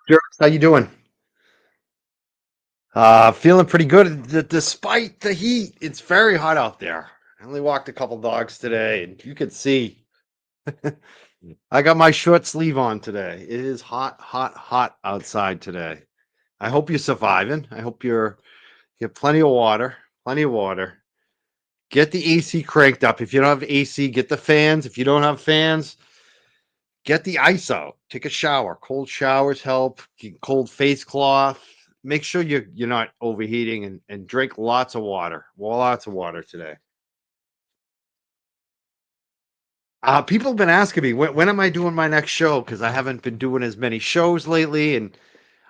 Jerks, how you doing? Feeling pretty good. Despite the heat, it's very hot out there. I only walked a couple dogs today, and you could see I got my short sleeve on today. It is hot, hot, hot outside today. I hope you're surviving. I hope you have plenty of water, plenty of water. Get the AC cranked up. If you don't have AC, get the fans. If you don't have fans, get the ice out. Take a shower. Cold showers help. Cold face cloth. Make sure you're not overheating and drink lots of water. Lots of water today. People have been asking me when am I doing my next show because I haven't been doing as many shows lately, and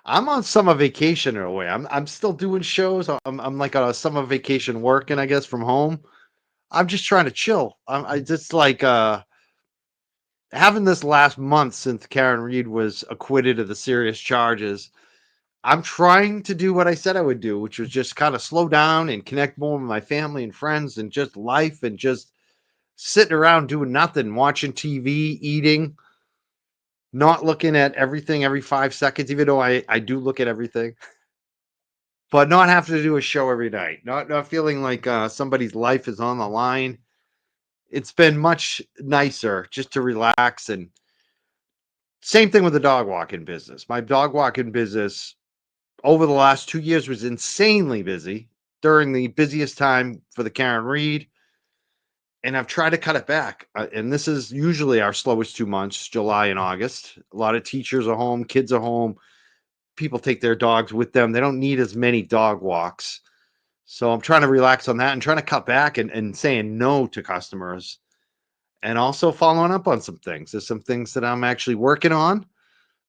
I'm on summer vacation in a way. I'm still doing shows. I'm like on a summer vacation working, I guess, from home. I'm just trying to chill. I just like having this last month since Karen Reed was acquitted of the serious charges. I'm trying to do what I said I would do, which was just kind of slow down and connect more with my family and friends and just life and just sitting around doing nothing, watching TV, eating, not looking at everything every 5 seconds, even though I do look at everything, but not having to do a show every night, not feeling like somebody's life is on the line. It's been much nicer just to relax. And same thing with the dog walking business. My dog walking business over the last 2 years was insanely busy during the busiest time for the Karen Reed. And I've tried to cut it back. And this is usually our slowest 2 months, July and August. A lot of teachers are home, kids are home, people take their dogs with them. They don't need as many dog walks. So I'm trying to relax on that and trying to cut back and saying no to customers and also following up on some things. There's some things that I'm actually working on.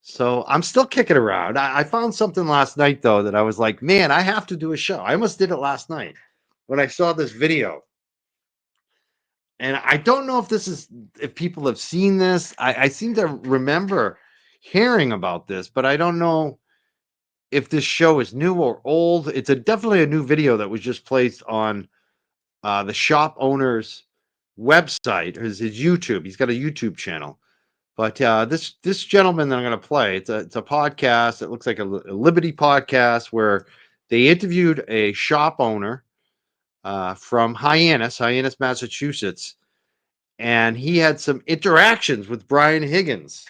So I'm still kicking around. I found something last night though that I was like, man, I have to do a show. I almost did it last night when I saw this video. And I don't know if people have seen this. I seem to remember hearing about this, but I don't know if this show is new or old. It's definitely a new video that was just placed on the shop owner's website, his YouTube. He's got a YouTube channel. But this gentleman that I'm going to play, it's a podcast. It looks like a Liberty podcast where they interviewed a shop owner from Hyannis, Massachusetts, and he had some interactions with Brian Higgins.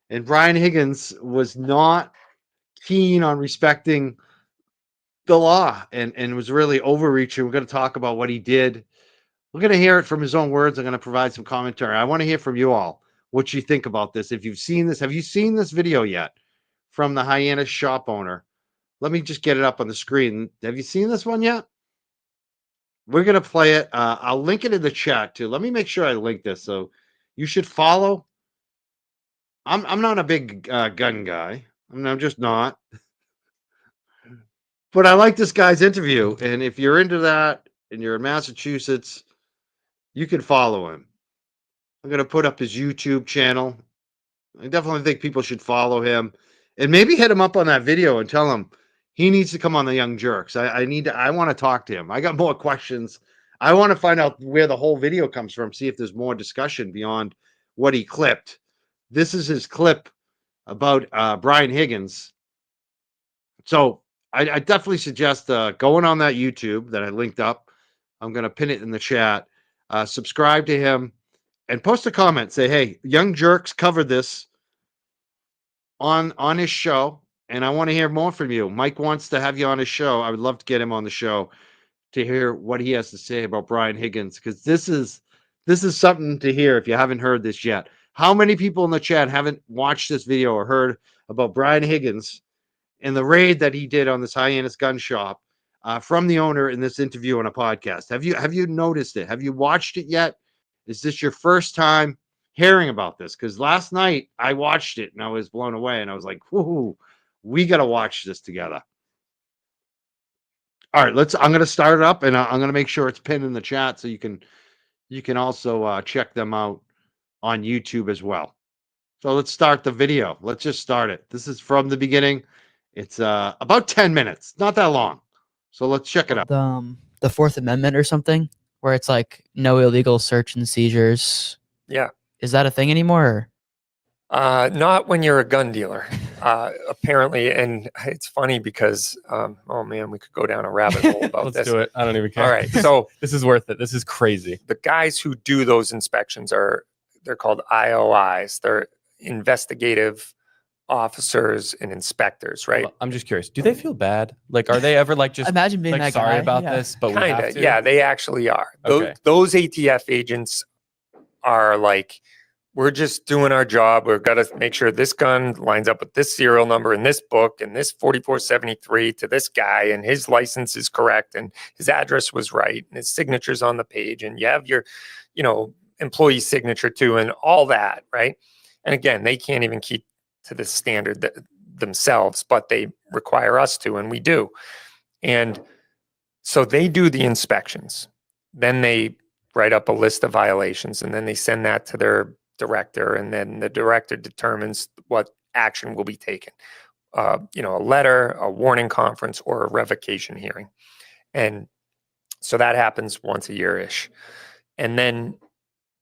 And Brian Higgins was not keen on respecting the law and was really overreaching. We're going to talk about what he did. We're going to hear it from his own words. I'm going to provide some commentary. I want to hear from you all what you think about this. If you've seen this, have you seen this video yet from the Hyannis shop owner? Let me just get it up on the screen. Have you seen this one yet? We're going to play it. I'll link it in the chat too. Let me make sure I link this. So you should follow. I'm not a big gun guy. I'm just not. But I like this guy's interview. And if you're into that and you're in Massachusetts, you can follow him. I'm going to put up his YouTube channel. I definitely think people should follow him and maybe hit him up on that video and tell him he needs to come on the Young Jerks. I want to talk to him. I got more questions. I want to find out where the whole video comes from, see if there's more discussion beyond what he clipped. This is his clip about Brian Higgins. So I definitely suggest going on that YouTube that I linked up. I'm going to pin it in the chat. Subscribe to him and post a comment. Say, hey, Young Jerks covered this on his show, and I want to hear more from you. Mike wants to have you on his show. I would love to get him on the show to hear what he has to say about Brian Higgins, because this is something to hear if you haven't heard this yet. How many people in the chat haven't watched this video or heard about Brian Higgins and the raid that he did on this Hyannis gun shop from the owner in this interview on a podcast? Have you noticed it? Have you watched it yet? Is this your first time hearing about this? Because last night I watched it and I was blown away, and I was like, "Whoo, we got to watch this together." All right, I'm going to start it up, and I'm going to make sure it's pinned in the chat so you can also check them out on YouTube as well. So let's start the video. Let's just start it. This is from the beginning. It's about 10 minutes, not that long. So let's check it out. The Fourth Amendment or something, where it's like no illegal search and seizures. Yeah. Is that a thing anymore? Not when you're a gun dealer. Apparently, and it's funny because, oh man, we could go down a rabbit hole about Let's this. do it. I don't even care. All right, so this is worth it. This is crazy. the guys who do those inspections they're called IOIs. They're investigative officers and inspectors, right? Well, I'm just curious. Do they feel bad? Like, are they ever like just Imagine being like that sorry guy. about Yeah. this, but we Kind have of, to? yeah, they actually are. Okay. Those ATF agents are like, we're just doing our job. We've got to make sure this gun lines up with this serial number in this book and this 4473 to this guy, and his license is correct and his address was right and his signature's on the page, and you have your, employee signature too, and all that, right? And again, they can't even keep to the standard themselves, but they require us to, and we do. And so they do the inspections. Then they write up a list of violations, and then they send that to their director, and then the director determines what action will be taken. A letter, a warning conference, or a revocation hearing. And so that happens once a year-ish. And then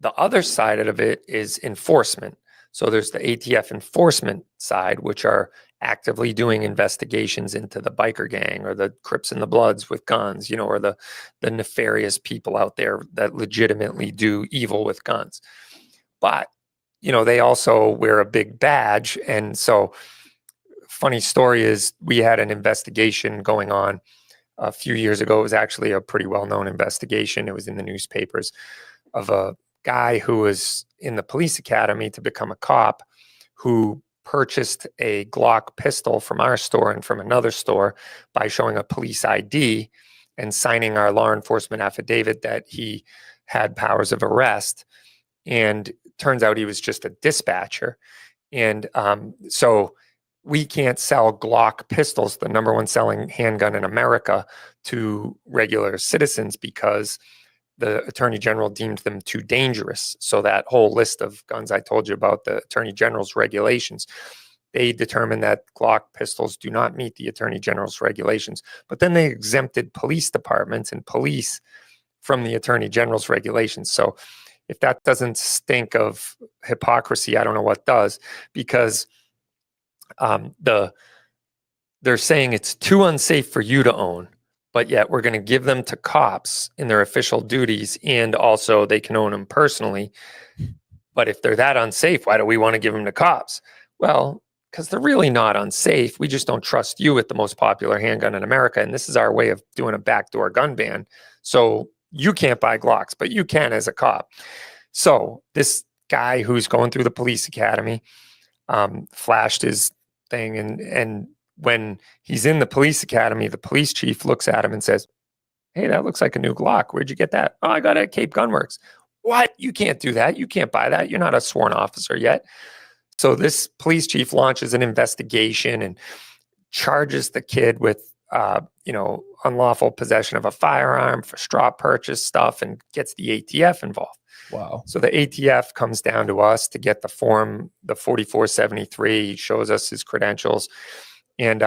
the other side of it is enforcement. So there's the ATF enforcement side, which are actively doing investigations into the biker gang or the Crips and the Bloods with guns, or the nefarious people out there that legitimately do evil with guns. But, they also wear a big badge. And so funny story is we had an investigation going on a few years ago. It was actually a pretty well-known investigation. It was in the newspapers of a guy who was in the police academy to become a cop who purchased a Glock pistol from our store and from another store by showing a police ID and signing our law enforcement affidavit that he had powers of arrest. And turns out he was just a dispatcher. And so we can't sell Glock pistols, the number one selling handgun in America, to regular citizens because the Attorney General deemed them too dangerous. So that whole list of guns I told you about, the Attorney General's regulations, they determined that Glock pistols do not meet the Attorney General's regulations. But then they exempted police departments and police from the Attorney General's regulations. So if that doesn't stink of hypocrisy, I don't know what does, because they're saying it's too unsafe for you to own, but yet we're going to give them to cops in their official duties, and also they can own them personally. But if they're that unsafe, why do we want to give them to cops? Well, because they're really not unsafe. We just don't trust you with the most popular handgun in America, and this is our way of doing a backdoor gun ban. So you can't buy Glocks, but you can as a cop. So this guy who's going through the police academy flashed his thing, and when he's in the police academy, the police chief looks at him and says, "Hey, that looks like a new Glock. Where'd you get that?" "Oh, I got it at Cape Gunworks." "What? You can't do that. You can't buy that. You're not a sworn officer yet." So this police chief launches an investigation and charges the kid with, unlawful possession of a firearm for straw purchase stuff, and gets the ATF involved. Wow. So the ATF comes down to us to get the form, the 4473. He shows us his credentials. And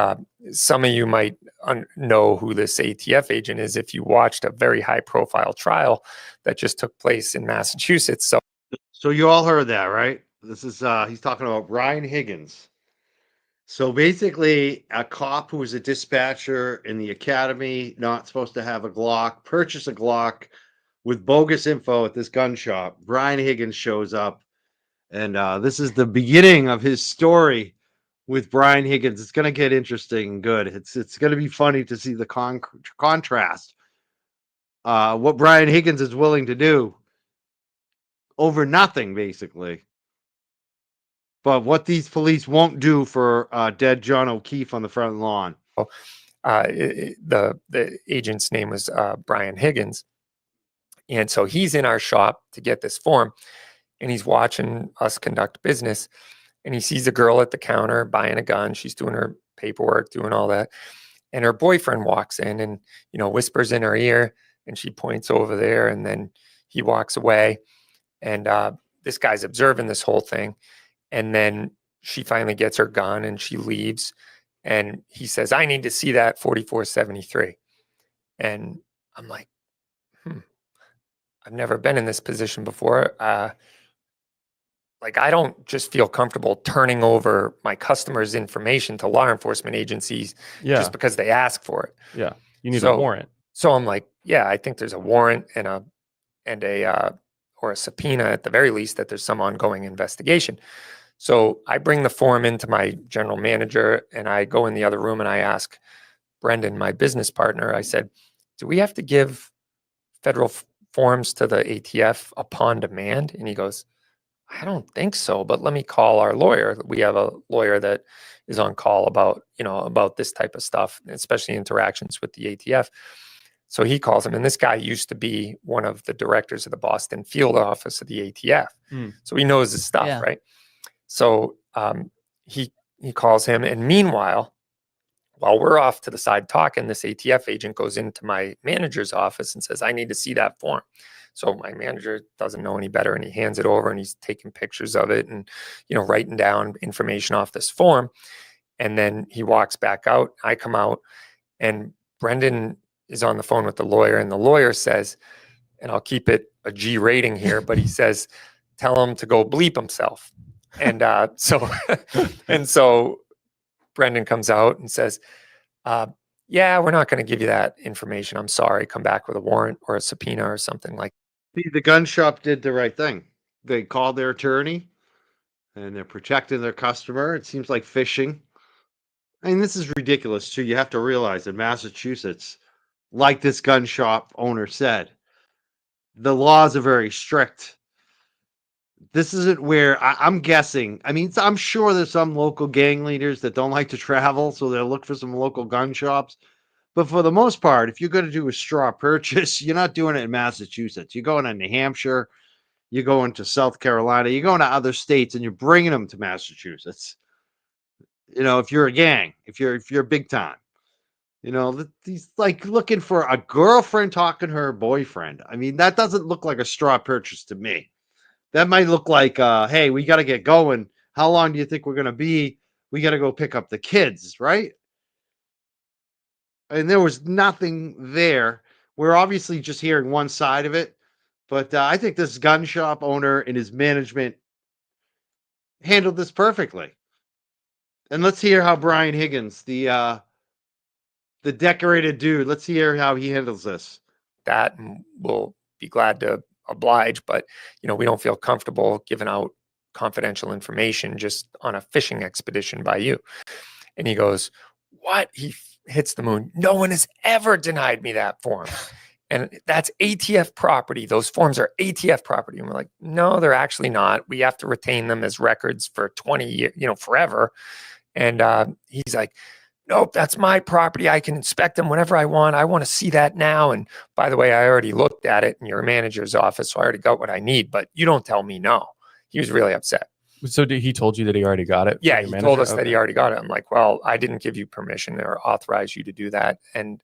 some of you might know who this ATF agent is if you watched a very high profile trial that just took place in Massachusetts. So you all heard that, right? This is he's talking about Brian Higgins. So basically, a cop who was a dispatcher in the academy, not supposed to have a Glock, purchase a Glock with bogus info at this gun shop. Brian Higgins shows up, and this is the beginning of his story with Brian Higgins. It's going to get interesting and good. It's going to be funny to see the contrast. What Brian Higgins is willing to do over nothing, basically. But what these police won't do for dead John O'Keefe on the front lawn. The agent's name was Brian Higgins. And so he's in our shop to get this form, and he's watching us conduct business. And he sees a girl at the counter buying a gun. She's doing her paperwork, doing all that. And her boyfriend walks in and, whispers in her ear, and she points over there, and then he walks away. And this guy's observing this whole thing. And then she finally gets her gun and she leaves. And he says, "I need to see that 4473. And I'm like, I've never been in this position before. like, I don't just feel comfortable turning over my customers' information to law enforcement agencies Yeah. just because they ask for it. Yeah. You need a So- warrant. So I'm like, yeah, I think there's a warrant and a or a subpoena at the very least, that there's some ongoing investigation. So I bring the form into my general manager and I go in the other room and I ask Brendan, my business partner, I said, do we have to give federal forms to the ATF upon demand? And he goes, I don't think so, but let me call our lawyer. We have a lawyer that is on call about, about this type of stuff, especially interactions with the ATF. So he calls him, and this guy used to be one of the directors of the Boston field office of the ATF. So he knows his stuff, Yeah. right? So he calls him, and meanwhile, while we're off to the side talking, this ATF agent goes into my manager's office and says, I need to see that form. So my manager doesn't know any better, and he hands it over and he's taking pictures of it and, writing down information off this form. And then he walks back out. I come out, and Brendan is on the phone with the lawyer, and the lawyer says, and I'll keep it a G rating here, but he says, tell him to go bleep himself. And so Brendan comes out and says, yeah, we're not going to give you that information. I'm sorry. Come back with a warrant or a subpoena or something like See, the gun shop did the right thing. They called their attorney and they're protecting their customer. It seems like phishing. I mean, this is ridiculous too. You have to realize in Massachusetts, like this gun shop owner said, the laws are very strict. This isn't where I'm guessing. I mean, I'm sure there's some local gang leaders that don't like to travel, so they'll look for some local gun shops. But for the most part, if you're going to do a straw purchase, you're not doing it in Massachusetts. You're going to New Hampshire, you're going to South Carolina, you're going to other states, and you're bringing them to Massachusetts. If you're a gang, if you're big time, he's like looking for a girlfriend talking to her boyfriend. I mean, that doesn't look like a straw purchase to me. That might look like, hey, we got to get going. How long do you think we're going to be? We got to go pick up the kids, right? And there was nothing there. We're obviously just hearing one side of it, but I think this gun shop owner and his management handled this perfectly. And let's hear how Brian Higgins, the decorated dude, let's hear how he handles this. that. And we'll be glad to oblige, but we don't feel comfortable giving out confidential information just on a fishing expedition by you. And he goes, what? He hits the moon. No one has ever denied me that form. And that's ATF property. Those forms are ATF property. And we're like, no, they're actually not. We have to retain them as records for 20 years, forever. And he's like, nope, that's my property. I can inspect them whenever I want. I want to see that now. And by the way, I already looked at it in your manager's office, so I already got what I need, but you don't tell me no. He was really upset. So he told you that he already got it? Yeah, from he your told manager? us that he already got it. I'm like, well, I didn't give you permission or authorize you to do that. And,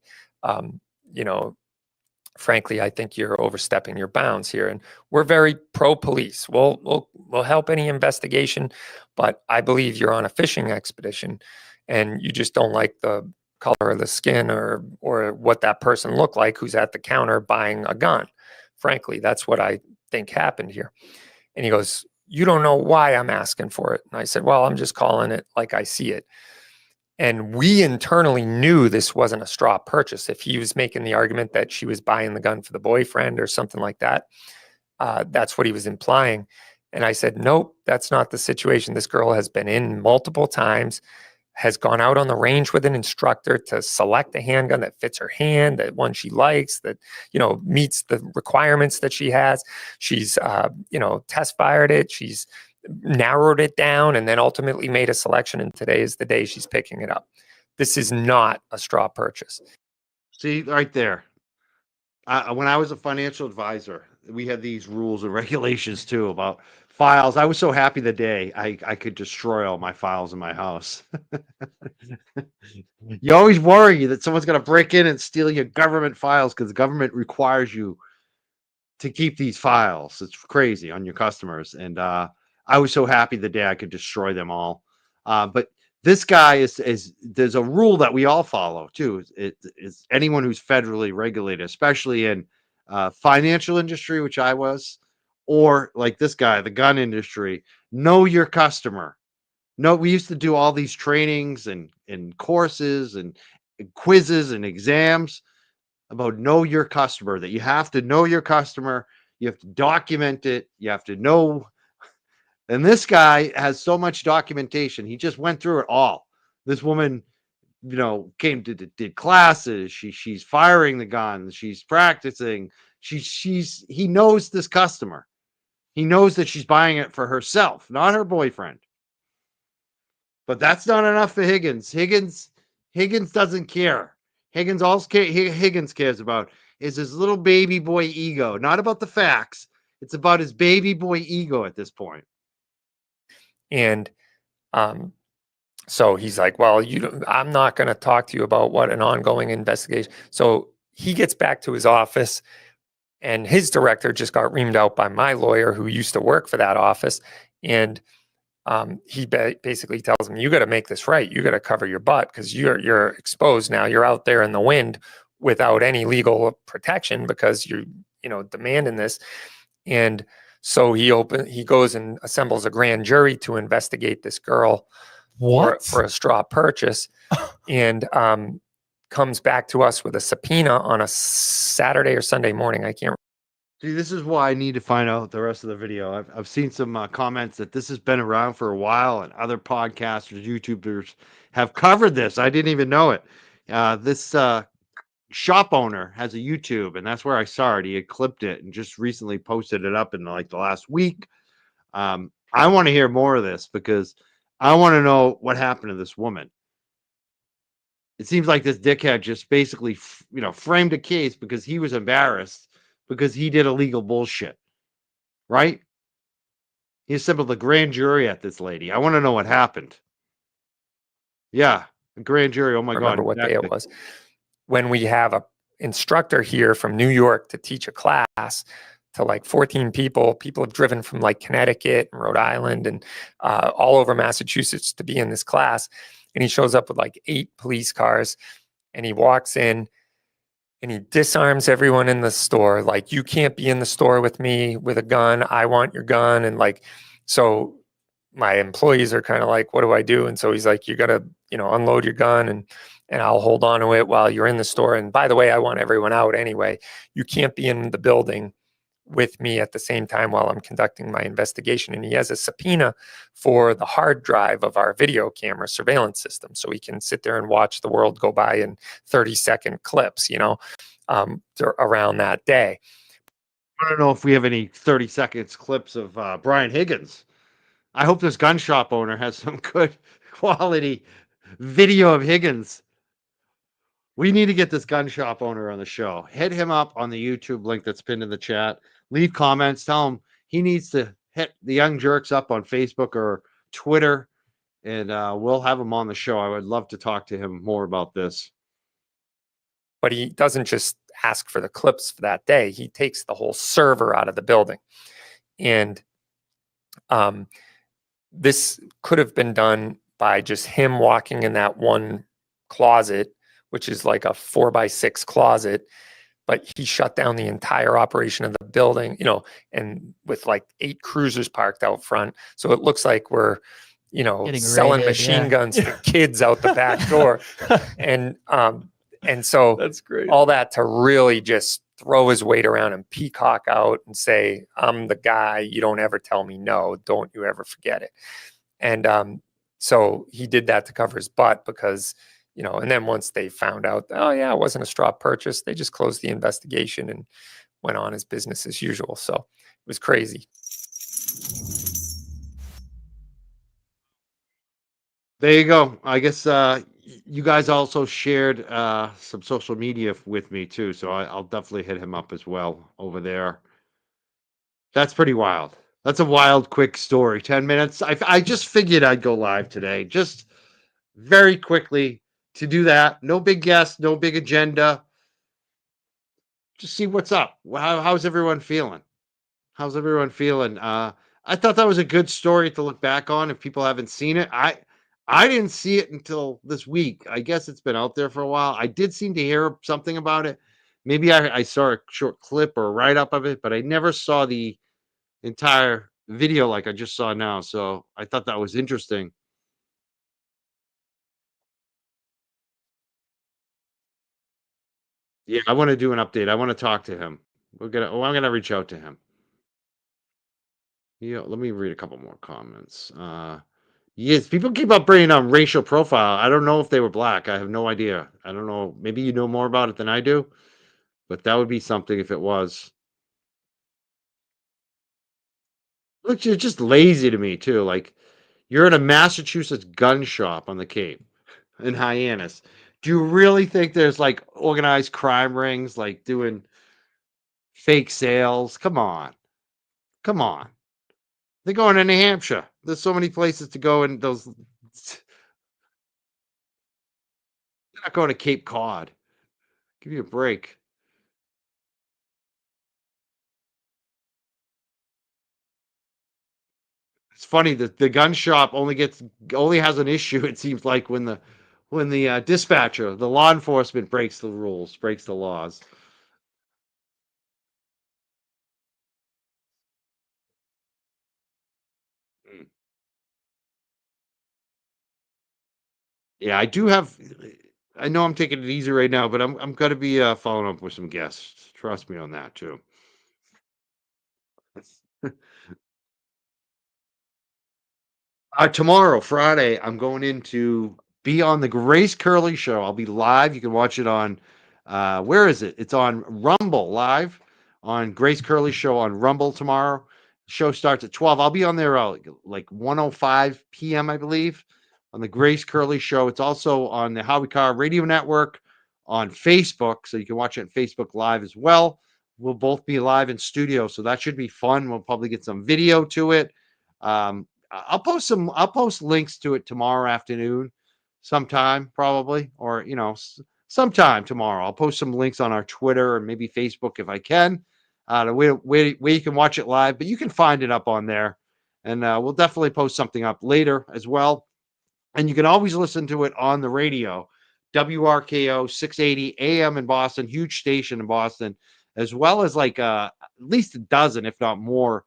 frankly, I think you're overstepping your bounds here. And we're very pro-police. We'll help any investigation, but I believe you're on a fishing expedition and you just don't like the color of the skin or what that person looked like who's at the counter buying a gun. Frankly, that's what I think happened here. And he goes, you don't know why I'm asking for it. And I said, well, I'm just calling it like I see it. And we internally knew this wasn't a straw purchase. If he was making the argument that she was buying the gun for the boyfriend or something like that, that's what he was implying. And I said, nope, that's not the situation. This girl has been in multiple times, has gone out on the range with an instructor to select a handgun that fits her hand, that one she likes, that, meets the requirements that she has. She's, test fired it. She's narrowed it down and then ultimately made a selection. And today is the day she's picking it up. This is not a straw purchase. See, right there. When I was a financial advisor, we had these rules and regulations too about files. I was so happy the day I could destroy all my files in my house. You always worry that someone's going to break in and steal your government files because the government requires you to keep these files. It's crazy on your customers. And I was so happy the day I could destroy them all. But this guy is there's a rule that we all follow too. It is anyone who's federally regulated, especially in financial industry, which I was, or like this guy, the gun industry, know your customer. No, we used to do all these trainings and courses and quizzes and exams about know your customer, that you have to know your customer, you have to document it, you have to know. And this guy has so much documentation. He just went through it all. This woman, came to did classes. She's firing the guns. She's practicing. He knows this customer. He knows that she's buying it for herself, not her boyfriend. But that's not enough for Higgins. Higgins doesn't care. Higgins cares about is his little baby boy ego, not about the facts. It's about his baby boy ego at this point. And so he's like, well, I'm not going to talk to you about what an ongoing investigation. So he gets back to his office, and his director just got reamed out by my lawyer who used to work for that office. And he basically tells him, you got to make this right. You got to cover your butt because you're exposed now. You're out there in the wind without any legal protection because you're, demanding this. And so he goes and assembles a grand jury to investigate this girl for a straw purchase, and comes back to us with a subpoena on a Saturday or Sunday morning. I can't. See, this is why I need to find out the rest of the video. I've seen some comments that this has been around for a while, and other podcasters, YouTubers have covered this. I didn't even know it. This shop owner has a YouTube, and that's where I saw it. He had clipped it and just recently posted it up in like the last week. I want to hear more of this because I want to know what happened to this woman. It seems like this dickhead just basically, framed a case because he was embarrassed because he did illegal bullshit, right? He assembled a grand jury at this lady. I want to know what happened. Yeah, a grand jury. Oh my God. Remember what day it was. When we have a instructor here from New York to teach a class to like 14 people. People have driven from like Connecticut and Rhode Island and all over Massachusetts to be in this class. And he shows up with like 8 police cars, and he walks in and he disarms everyone in the store. Like, you can't be in the store with me with a gun. I want your gun. And like, so my employees are kind of like, what do I do? And so he's like, you got to, unload your gun and I'll hold on to it while you're in the store. And by the way, I want everyone out anyway. You can't be in the building with me at the same time while I'm conducting my investigation. And he has a subpoena for the hard drive of our video camera surveillance system. So he can sit there and watch the world go by in 30-second clips, around that day. I don't know if we have any 30 seconds clips of Brian Higgins. I hope this gun shop owner has some good quality video of Higgins. We need to get this gun shop owner on the show. Hit him up on the YouTube link that's pinned in the chat. Leave comments. Tell him he needs to hit the Young Jerks up on Facebook or Twitter, and we'll have him on the show. I would love to talk to him more about this. But he doesn't just ask for the clips for that day. He takes the whole server out of the building. And this could have been done by just him walking in that one closet, which is like a 4x6 closet, but he shut down the entire operation of the building, and with like 8 cruisers parked out front. So it looks like we're, selling machine guns to kids out the back door. And so That's great. All that to really just throw his weight around and peacock out and say, I'm the guy, you don't ever tell me no, don't you ever forget it. And so he did that to cover his butt because, and then once they found out, oh yeah, it wasn't a straw purchase, they just closed the investigation and went on his business as usual. So it was crazy. There you go. I guess you guys also shared some social media with me too, so I'll definitely hit him up as well over there. That's pretty wild. That's a wild, quick story. 10 minutes. I just figured I'd go live today, just very quickly to do that. No big guest, no big agenda. Just see what's up. How's everyone feeling? How's everyone feeling? I thought that was a good story to look back on if people haven't seen it. I didn't see it until this week. I guess it's been out there for a while. I did seem to hear something about it. Maybe I saw a short clip or a write-up of it, but I never saw the entire video like I just saw now. So I thought that was interesting. Yeah, I want to do an update. I want to talk to him. I'm gonna reach out to him. Yeah, let me read a couple more comments. Yes, people keep up bringing on racial profile. I don't know if they were black. I have no idea. I don't know. Maybe you know more about it than I do, but that would be something if it was. Look, you're just lazy to me too. Like you're in a Massachusetts gun shop on the Cape in Hyannis. Do you really think there's like organized crime rings like doing fake sales? Come on. Come on. They're going to New Hampshire. There's so many places to go in those. They're not going to Cape Cod. Give me a break. It's funny that the gun shop only has an issue. It seems like when the dispatcher, the law enforcement breaks the rules, breaks the laws. Mm. Yeah, I do have. I know I'm taking it easy right now, but I'm gonna be following up with some guests. Trust me on that too. Tomorrow, Friday, I'm going in to be on the Grace Curley show. I'll be live. You can watch it on where is it? It's on Rumble live on Grace Curley show on Rumble tomorrow. Show starts at 12. I'll be on there like 1:05 p.m. I believe on the Grace Curley show. It's also on the Howie Carr Radio Network on Facebook, so you can watch it on Facebook Live as well. We'll both be live in studio, so that should be fun. We'll probably get some video to it. I'll post links to it tomorrow afternoon sometime probably, or sometime tomorrow. I'll post some links on our Twitter and maybe Facebook if I can, where you can watch it live, but you can find it up on there, and we'll definitely post something up later as well. And you can always listen to it on the radio, WRKO 680 AM in Boston, huge station in Boston, as well as like at least a dozen, if not more,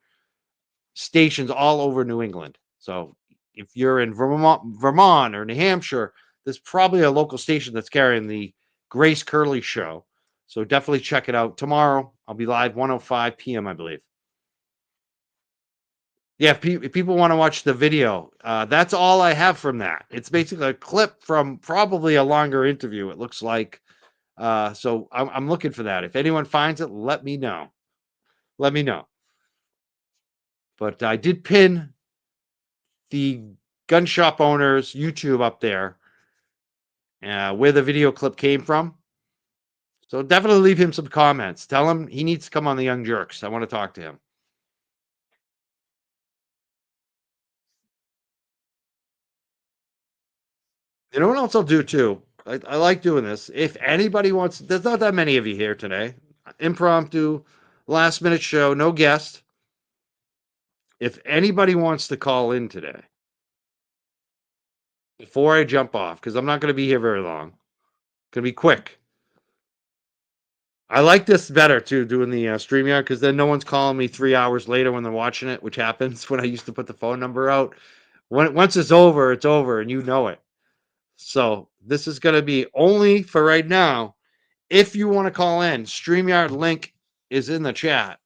stations all over New England. So if you're in Vermont or New Hampshire, there's probably a local station that's carrying the Grace Curley show. So definitely check it out tomorrow. I'll be live 1:05 p.m. I believe. Yeah, if people want to watch the video, that's all I have from that. It's basically a clip from probably a longer interview. It looks like. So I'm looking for that. If anyone finds it, let me know. Let me know. But I did pin the gun shop owner's YouTube up there, where the video clip came from. So definitely leave him some comments. Tell him he needs to come on the Young Jerks. I want to talk to him. You know what else I'll do too? I like doing this. If anybody wants, there's not that many of you here today. Impromptu, last minute show, no guest. If anybody wants to call in today, before I jump off, because I'm not going to be here very long, going to be quick. I like this better too, doing the StreamYard, because then no one's calling me 3 hours later when they're watching it, which happens when I used to put the phone number out. Once it's over, and you know it. So this is going to be only for right now. If you want to call in, StreamYard link is in the chat.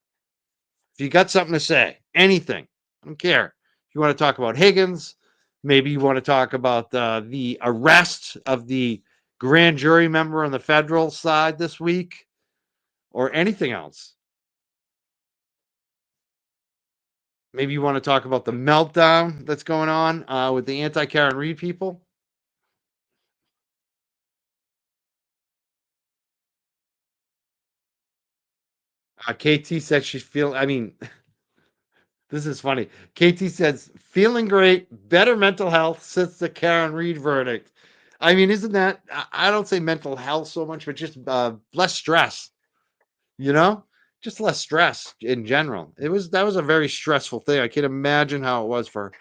If you got something to say, anything, I don't care. If you want to talk about Higgins, maybe you want to talk about the arrest of the grand jury member on the federal side this week, or anything else. Maybe you want to talk about the meltdown that's going on with the anti-Karen Reed people. KT said she's feeling, I mean, this is funny. KT says, feeling great, better mental health since the Karen Reed verdict. I mean, isn't that, I don't say mental health so much, but just less stress, just less stress in general. That was a very stressful thing. I can't imagine how it was for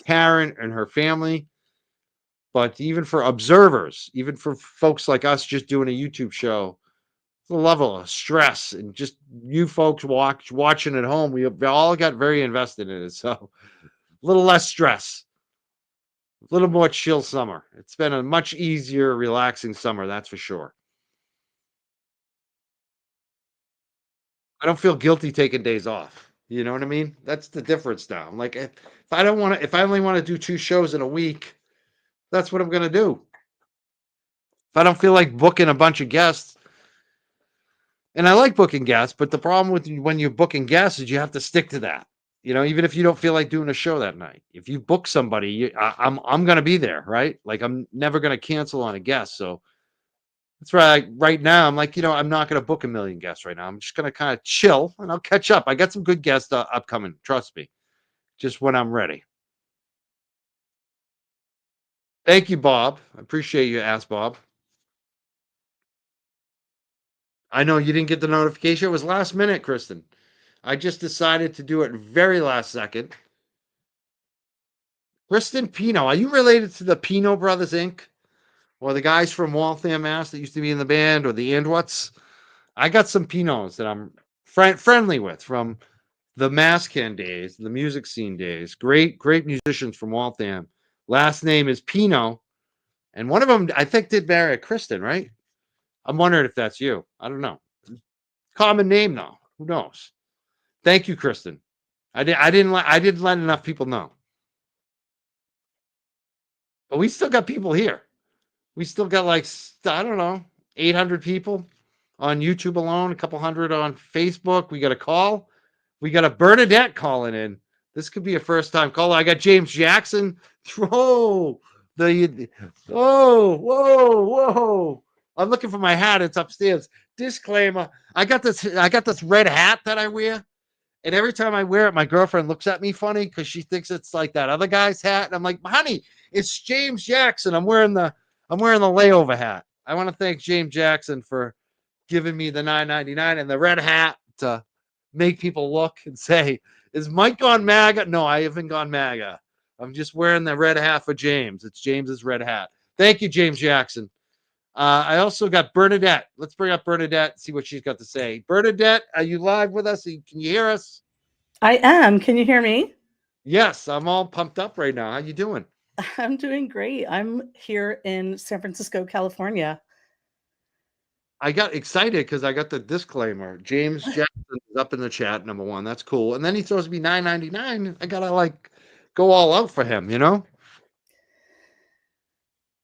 Karen and her family, but even for observers, even for folks like us just doing a YouTube show, the level of stress and just you folks watching at home. We all got very invested in it. So a little less stress, a little more chill summer. It's been a much easier, relaxing summer, that's for sure. I don't feel guilty taking days off. You know what I mean? That's the difference now. I'm like, if I don't want to, if I only want to do 2 shows in a week, that's what I'm going to do. If I don't feel like booking a bunch of guests, and I like booking guests, but the problem with when you're booking guests is you have to stick to that. You know, even if you don't feel like doing a show that night, if you book somebody, I'm going to be there, right? Like I'm never going to cancel on a guest. So that's right. Right now, I'm like, I'm not going to book a million guests right now. I'm just going to kind of chill and I'll catch up. I got some good guests upcoming. Trust me. Just when I'm ready. Thank you, Bob. I appreciate you, Ask Bob. I know you didn't get the notification. It was last minute, Kristen. I just decided to do it very last second. Kristen Pino, are you related to the Pino Brothers Inc.? Or the guys from Waltham, Mass. That used to be in the band, or the Andwats? I got some Pinos that I'm friendly with from the Mascan days, the music scene days. Great musicians from Waltham. Last name is Pino. And one of them, I think, did marry a Kristen, right? I'm wondering if that's you. I don't know. Common name, though. Who knows? Thank you, Kristen. I didn't let enough people know. But we still got people here. We still got like, I don't know, 800 people on YouTube alone, a couple hundred on Facebook. We got a call. We got a Bernadette calling in. This could be a first time caller. I got James Jackson. Whoa. Whoa. I'm looking for my hat. It's upstairs. Disclaimer. I got this red hat that I wear. And every time I wear it, my girlfriend looks at me funny because she thinks it's like that other guy's hat. And I'm like, honey, it's James Jackson. I'm wearing the layover hat. I want to thank James Jackson for giving me the $9.99 and the red hat to make people look and say, is Mike gone MAGA? No, I haven't gone MAGA. I'm just wearing the red hat for James. It's James's red hat. Thank you, James Jackson. I also got Bernadette. Let's bring up Bernadette and see what she's got to say. Bernadette, are you live with us? Can you hear us? I am. Can you hear me? Yes, I'm all pumped up right now. How you doing? I'm doing great. I'm here in San Francisco, California. I got excited because I got the disclaimer. James Jackson is up in the chat, number one. That's cool. And then he throws me $9.99. I gotta go all out for him, And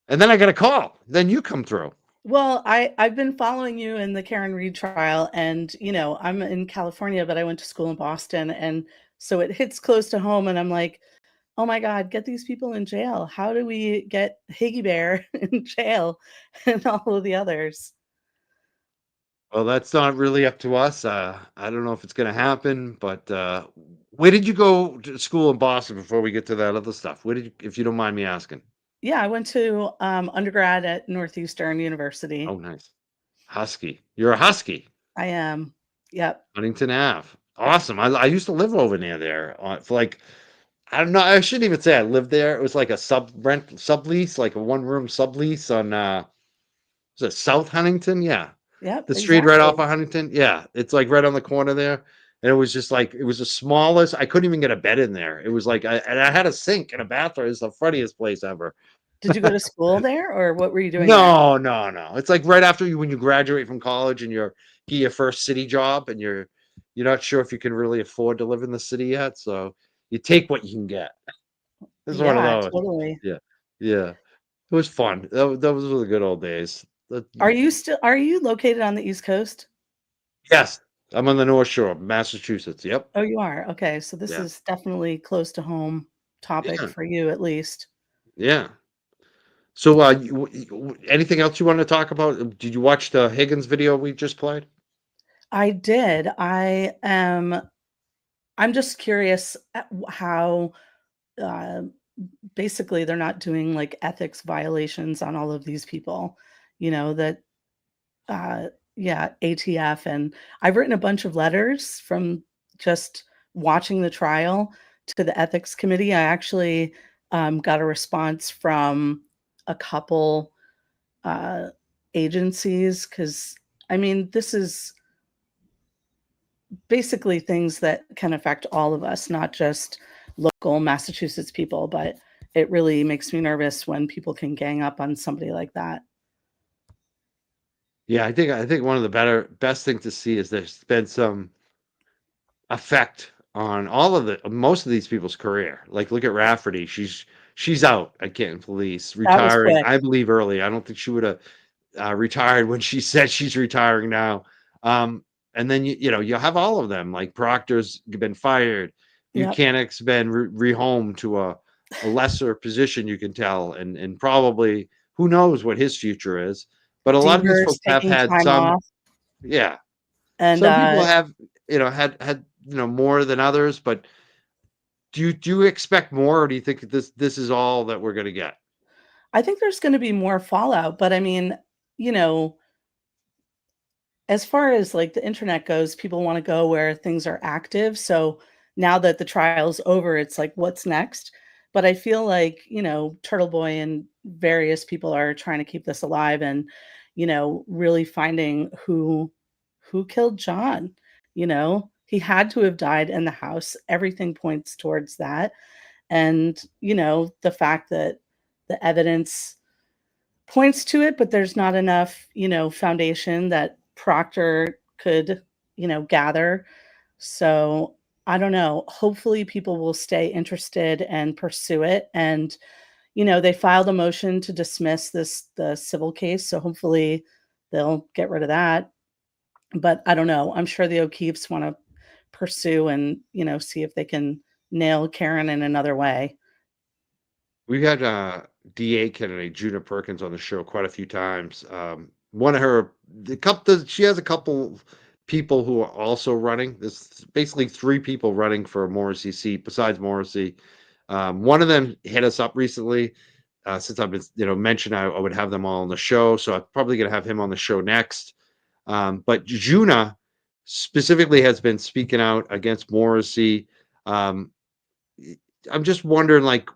then I got a call. Then you come through. Well, I've been following you in the Karen Reed trial, and I'm in California, but I went to school in Boston, and so it hits close to home. And I'm like, oh my God, get these people in jail. How do we get Higgy Bear in jail and all of the others? Well, that's not really up to us. I don't know if it's going to happen, but where did you go to school in Boston before we get to that other stuff? Where did you, if you don't mind me asking? Yeah, I went to undergrad at Northeastern University. Oh, nice. Husky. You're a Husky. I am. Yep. Huntington Ave. Awesome. I used to live over near there for I don't know. I shouldn't even say I lived there. It was like a sublease, like a 1-room sublease on was it South Huntington? Yeah. Yep. The street right off exactly. of Huntington. Yeah. It's like right on the corner there. And it was just like it was the smallest. I couldn't even get a bed in there. It was like and I had a sink and a bathroom. It's the funniest place ever. Did you go to school there, or what were you doing there? No. It's like right after when you graduate from college and you get your first city job and you're not sure if you can really afford to live in the city yet. So you take what you can get. It's one of Yeah, those. totally. Yeah. It was fun. Those were the good old days. Are you located on the East Coast? Yes. I'm on the North Shore, Massachusetts. Yep. Oh, you are? Okay. So this Yeah. is definitely close to home topic Yeah. for you, at least. Yeah. So anything else you want to talk about? Did you watch the Higgins video we just played? I did. I'm just curious how basically they're not doing like ethics violations on all of these people, that ATF. And I've written a bunch of letters from just watching the trial to the ethics committee. I actually got a response from a couple agencies because I mean, this is basically things that can affect all of us, not just local Massachusetts people, but it really makes me nervous when people can gang up on somebody like that. Yeah, I think one of the best things to see is there's been some effect on most of these people's career. Like look at Rafferty. She's out at Canton Police, That was retiring, quick. I believe early. I don't think she would have retired when she said she's retiring now. And then you'll have all of them, like Proctor's been fired, Yep. Buchanan's been rehomed to a lesser position, you can tell, and probably who knows what his future is. But a lot of these Deaver's folks have taking had time off, yeah, and some people have had more than others. But do you expect more, or do you think this is all that we're going to get? I think there's going to be more fallout. But I mean, you know, as far as like the internet goes, people want to go where things are active. So now that the trial's over, it's like, what's next? But I feel like, Turtle Boy and various people are trying to keep this alive and, really finding who killed John. He had to have died in the house. Everything points towards that. And, the fact that the evidence points to it, but there's not enough, foundation that Proctor could, gather. So I don't know. Hopefully people will stay interested and pursue it. And, they filed a motion to dismiss the civil case. So hopefully they'll get rid of that. But I don't know. I'm sure the O'Keefes want to pursue and, see if they can nail Karen in another way. We've had DA candidate Juna Perkins on the show quite a few times. One of her, she has a couple people who are also running. There's basically 3 people running for a Morrissey seat besides Morrissey. One of them hit us up recently. Since I've been, mentioned I would have them all on the show, so I'm probably going to have him on the show next. But Juna specifically has been speaking out against Morrissey. I'm just wondering, like,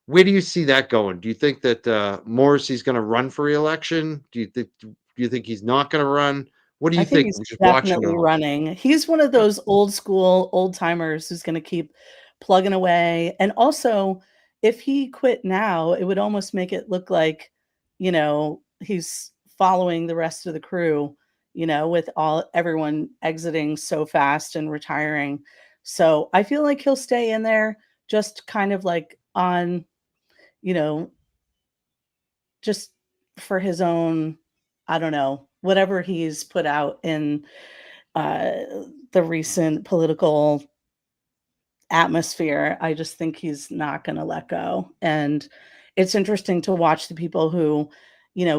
where do you see that going? Do you think that Morrissey's going to run for re-election? Do you think he's not going to run? What do you I think think? he's Just watching definitely it all. running. He's one of those old school old timers who's going to keep plugging away. And also, if he quit now, it would almost make it look like, he's following the rest of the crew, with everyone exiting so fast and retiring. So I feel like he'll stay in there, just kind of like on, you know, just for his own, I don't know, whatever he's put out in uh, the recent political atmosphere. I just think he's not going to let go. And it's interesting to watch the people who,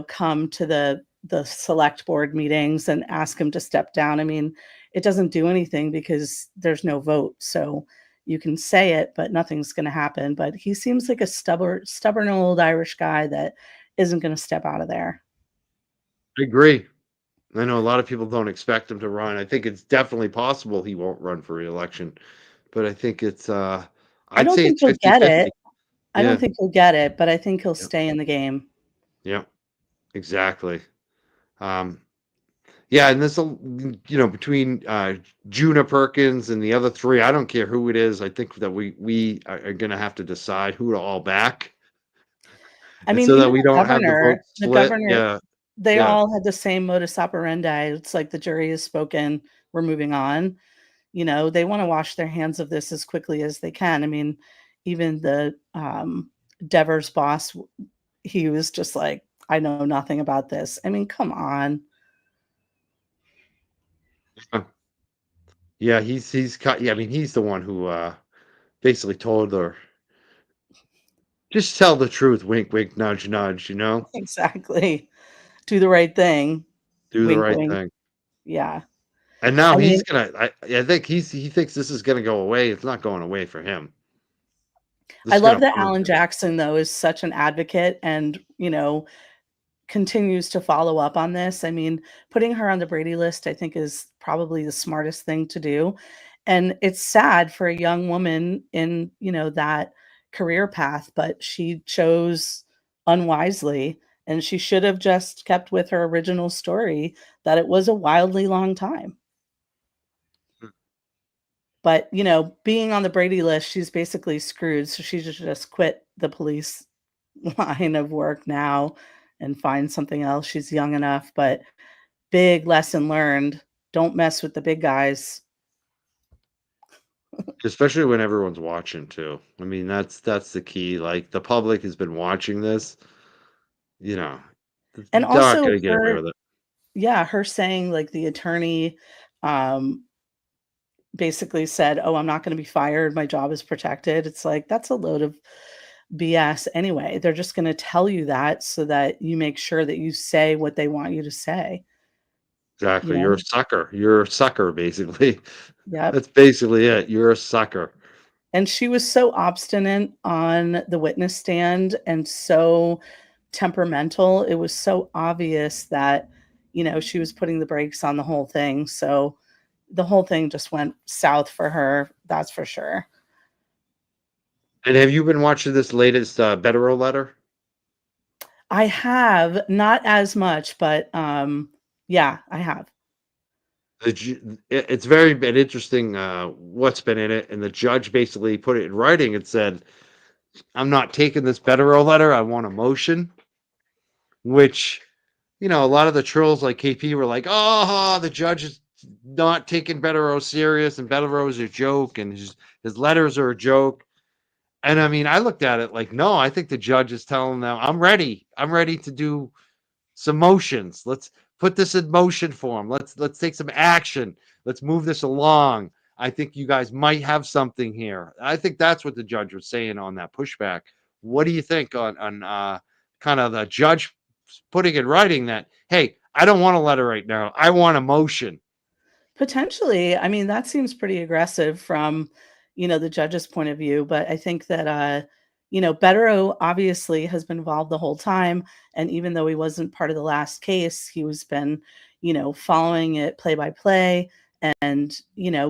come to the select board meetings and ask him to step down. I mean, it doesn't do anything because there's no vote. So you can say it, but nothing's going to happen. But he seems like a stubborn old Irish guy that isn't going to step out of there. I agree. I know a lot of people don't expect him to run. I think it's definitely possible he won't run for re-election, but I think it's I I'd don't say think it's he'll get 50-50. it. I don't Yeah. think he'll get it, but I think he'll Yep. stay in the game. Yeah. Exactly. Yeah, and this between Juna Perkins and the other 3, I don't care who it is. I think that we are going to have to decide who to all back, I and mean, so that even we don't have the vote the split. governor, Yeah. they Yeah. all had the same modus operandi. It's like the jury has spoken, we're moving on. They want to wash their hands of this as quickly as they can. I mean, even the Devers boss, he was just like, I know nothing about this. I mean, come on. Yeah, he's cut. Yeah, I mean, he's the one who basically told her, just tell the truth, wink, wink, nudge, nudge. Exactly. Do the right thing. Do the Wink, right wink. thing. Yeah. And now I he's mean, gonna. I think he thinks this is gonna go away. It's not going away for him. This I is love gonna that haunt Alan him. Jackson, though, is such an advocate and, continues to follow up on this. I mean, putting her on the Brady list, I think, is probably the smartest thing to do. And it's sad for a young woman in, that career path, but she chose unwisely. And she should have just kept with her original story that it was a wildly long time. But, being on the Brady list, she's basically screwed. So she should just quit the police line of work now and find something else. She's young enough, but big lesson learned. Don't mess with the big guys. Especially when everyone's watching too. I mean, that's the key. Like the public has been watching this, you know, And they're not also gonna get away her, with it. yeah, her saying like the attorney basically said, "Oh, I'm not going to be fired. My job is protected." It's like that's a load of BS anyway. They're just going to tell you that so that you make sure that you say what they want you to say. You Exactly. You're a know? sucker. You're a sucker, basically. Yep. That's basically it. You're a sucker. And she was so obstinate on the witness stand and so temperamental. It was so obvious that, she was putting the brakes on the whole thing. So the whole thing just went south for her. That's for sure. And have you been watching this latest Betero letter? I have not as much, but yeah, I have. It's very been interesting what's been in it, and the judge basically put it in writing and said, "I'm not taking this Betero letter. I want a motion." Which, a lot of the trolls like KP were like, "Oh, the judge is not taking Betero serious, and Betero is a joke, and his letters are a joke." And I mean, I looked at it like, no, I think the judge is telling them, I'm ready. I'm ready to do some motions. Let's put this in motion for him. Let's take some action. Let's move this along. I think you guys might have something here. I think that's what the judge was saying on that pushback. What do you think on kind of the judge putting in writing that, hey, I don't want a letter right now. I want a motion. Potentially. I mean, that seems pretty aggressive from, the judge's point of view. But I think that, Bettero obviously has been involved the whole time. And even though he wasn't part of the last case, he was been, following it play by play and,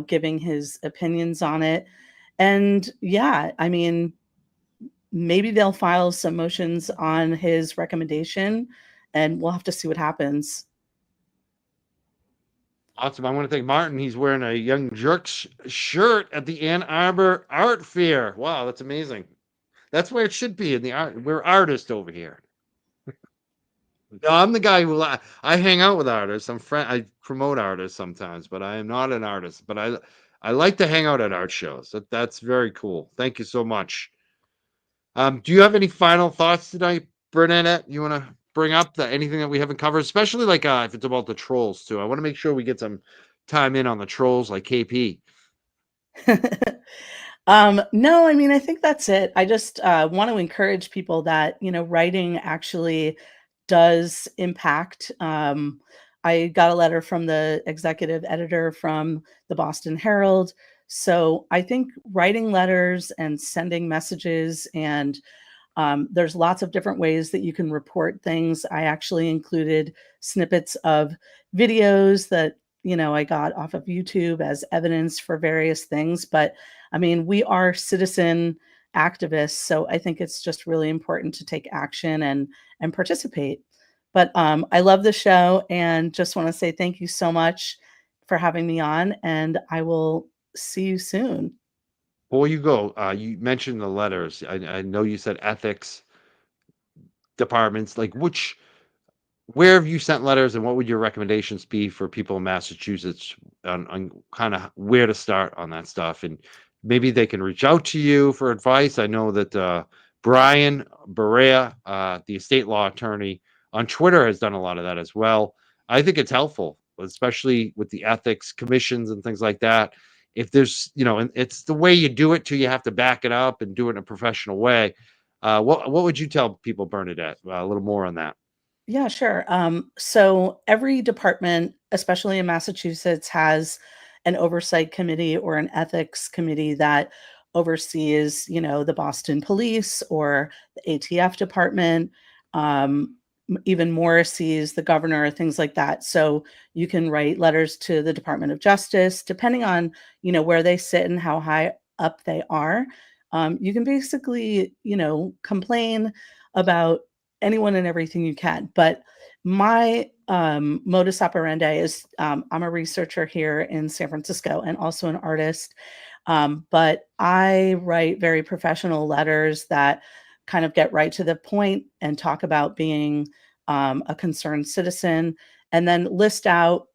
giving his opinions on it. And yeah, I mean, maybe they'll file some motions on his recommendation and we'll have to see what happens. Awesome. I want to thank Martin. He's wearing a Young Jerks shirt at the Ann Arbor Art Fair. Wow, that's amazing. That's where it should be in the art. We're artists over here. No, I'm the guy who I hang out with artists. I promote artists sometimes, but I am not an artist. But I like to hang out at art shows. That's very cool. Thank you so much. Do you have any final thoughts tonight, Bernadette? You want to bring up anything that we haven't covered, especially like if it's about the trolls too? I want to make sure we get some time in on the trolls, like KP. No, I mean, I think that's it. I just want to encourage people that, writing actually does impact. I got a letter from the executive editor from the Boston Herald. So I think writing letters and sending messages and there's lots of different ways that you can report things. I actually included snippets of videos that, I got off of YouTube as evidence for various things. But I mean, we are citizen activists. So I think it's just really important to take action and participate. But I love the show and just want to say thank you so much for having me on. And I will see you soon. Before you go, you mentioned the letters. I know you said ethics departments. Like where have you sent letters, and what would your recommendations be for people in Massachusetts on kind of where to start on that stuff? And maybe they can reach out to you for advice. I know that Brian Berea, the estate law attorney on Twitter, has done a lot of that as well. I think it's helpful, especially with the ethics commissions and things like that. If there's, and it's the way you do it too, you have to back it up and do it in a professional way. What would you tell people, Bernadette? A little more on that. Yeah, sure. So every department, especially in Massachusetts, has an oversight committee or an ethics committee that oversees, the Boston Police or the ATF department, even Morrissey's, the governor, things like that. So you can write letters to the Department of Justice, depending on, where they sit and how high up they are. You can basically, complain about anyone and everything you can. But my modus operandi is I'm a researcher here in San Francisco and also an artist. But I write very professional letters that kind of get right to the point and talk about being a concerned citizen, and then list out,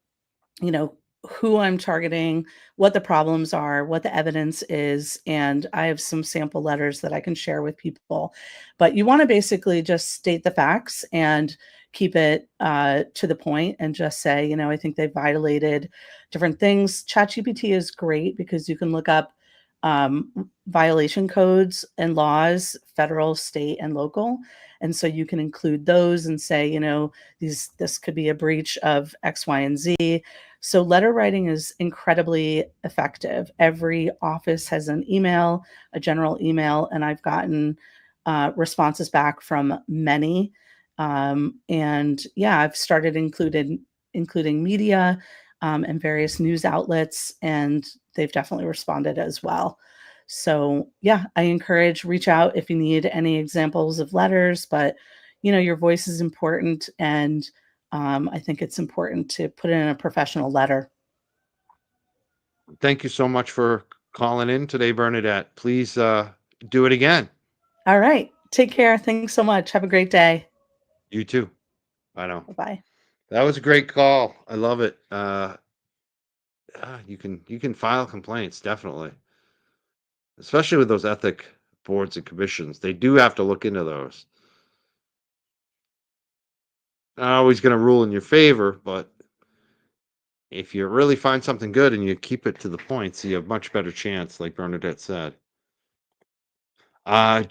you know, who I'm targeting, what the problems are, what the evidence is, and I have some sample letters that I can share with people. But you want to basically just state the facts and keep it to the point, and just say, you know, I think they violated different things. ChatGPT is great because you can look up violation codes and laws, federal, state, and local. And so you can include those and say, you know, this could be a breach of X, Y, and Z. So letter writing is incredibly effective. Every office has an email, a general email, and I've gotten responses back from many. And yeah, I've started including media and various news outlets, and they've definitely responded as well. So yeah, I encourage, reach out if you need any examples of letters, but you know, your voice is important, and I think it's important to put it in a professional letter. Thank you so much for calling in today, Bernadette. Please do it again. All right. Take care. Thanks so much. Have a great day. You too. I know. Bye-bye. That was a great call. I love it. You can file complaints, definitely. Especially with those ethic boards and commissions. They do have to look into those. Not always going to rule in your favor, but if you really find something good and you keep it to the points, you have much better chance, like Bernadette said. I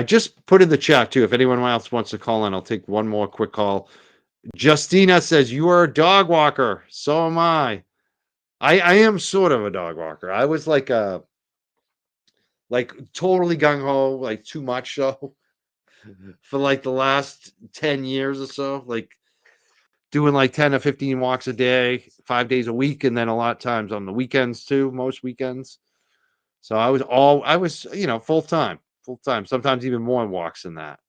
just put in the chat too. If anyone else wants to call in, I'll take one more quick call. Justina says, you are a dog walker. So am I. I am sort of a dog walker. I was like totally gung-ho, like too much so for like the last 10 years or so, like doing like 10 to 15 walks a day, 5 days a week, and then a lot of times on the weekends too, most weekends. So I was, full-time, sometimes even more walks than that.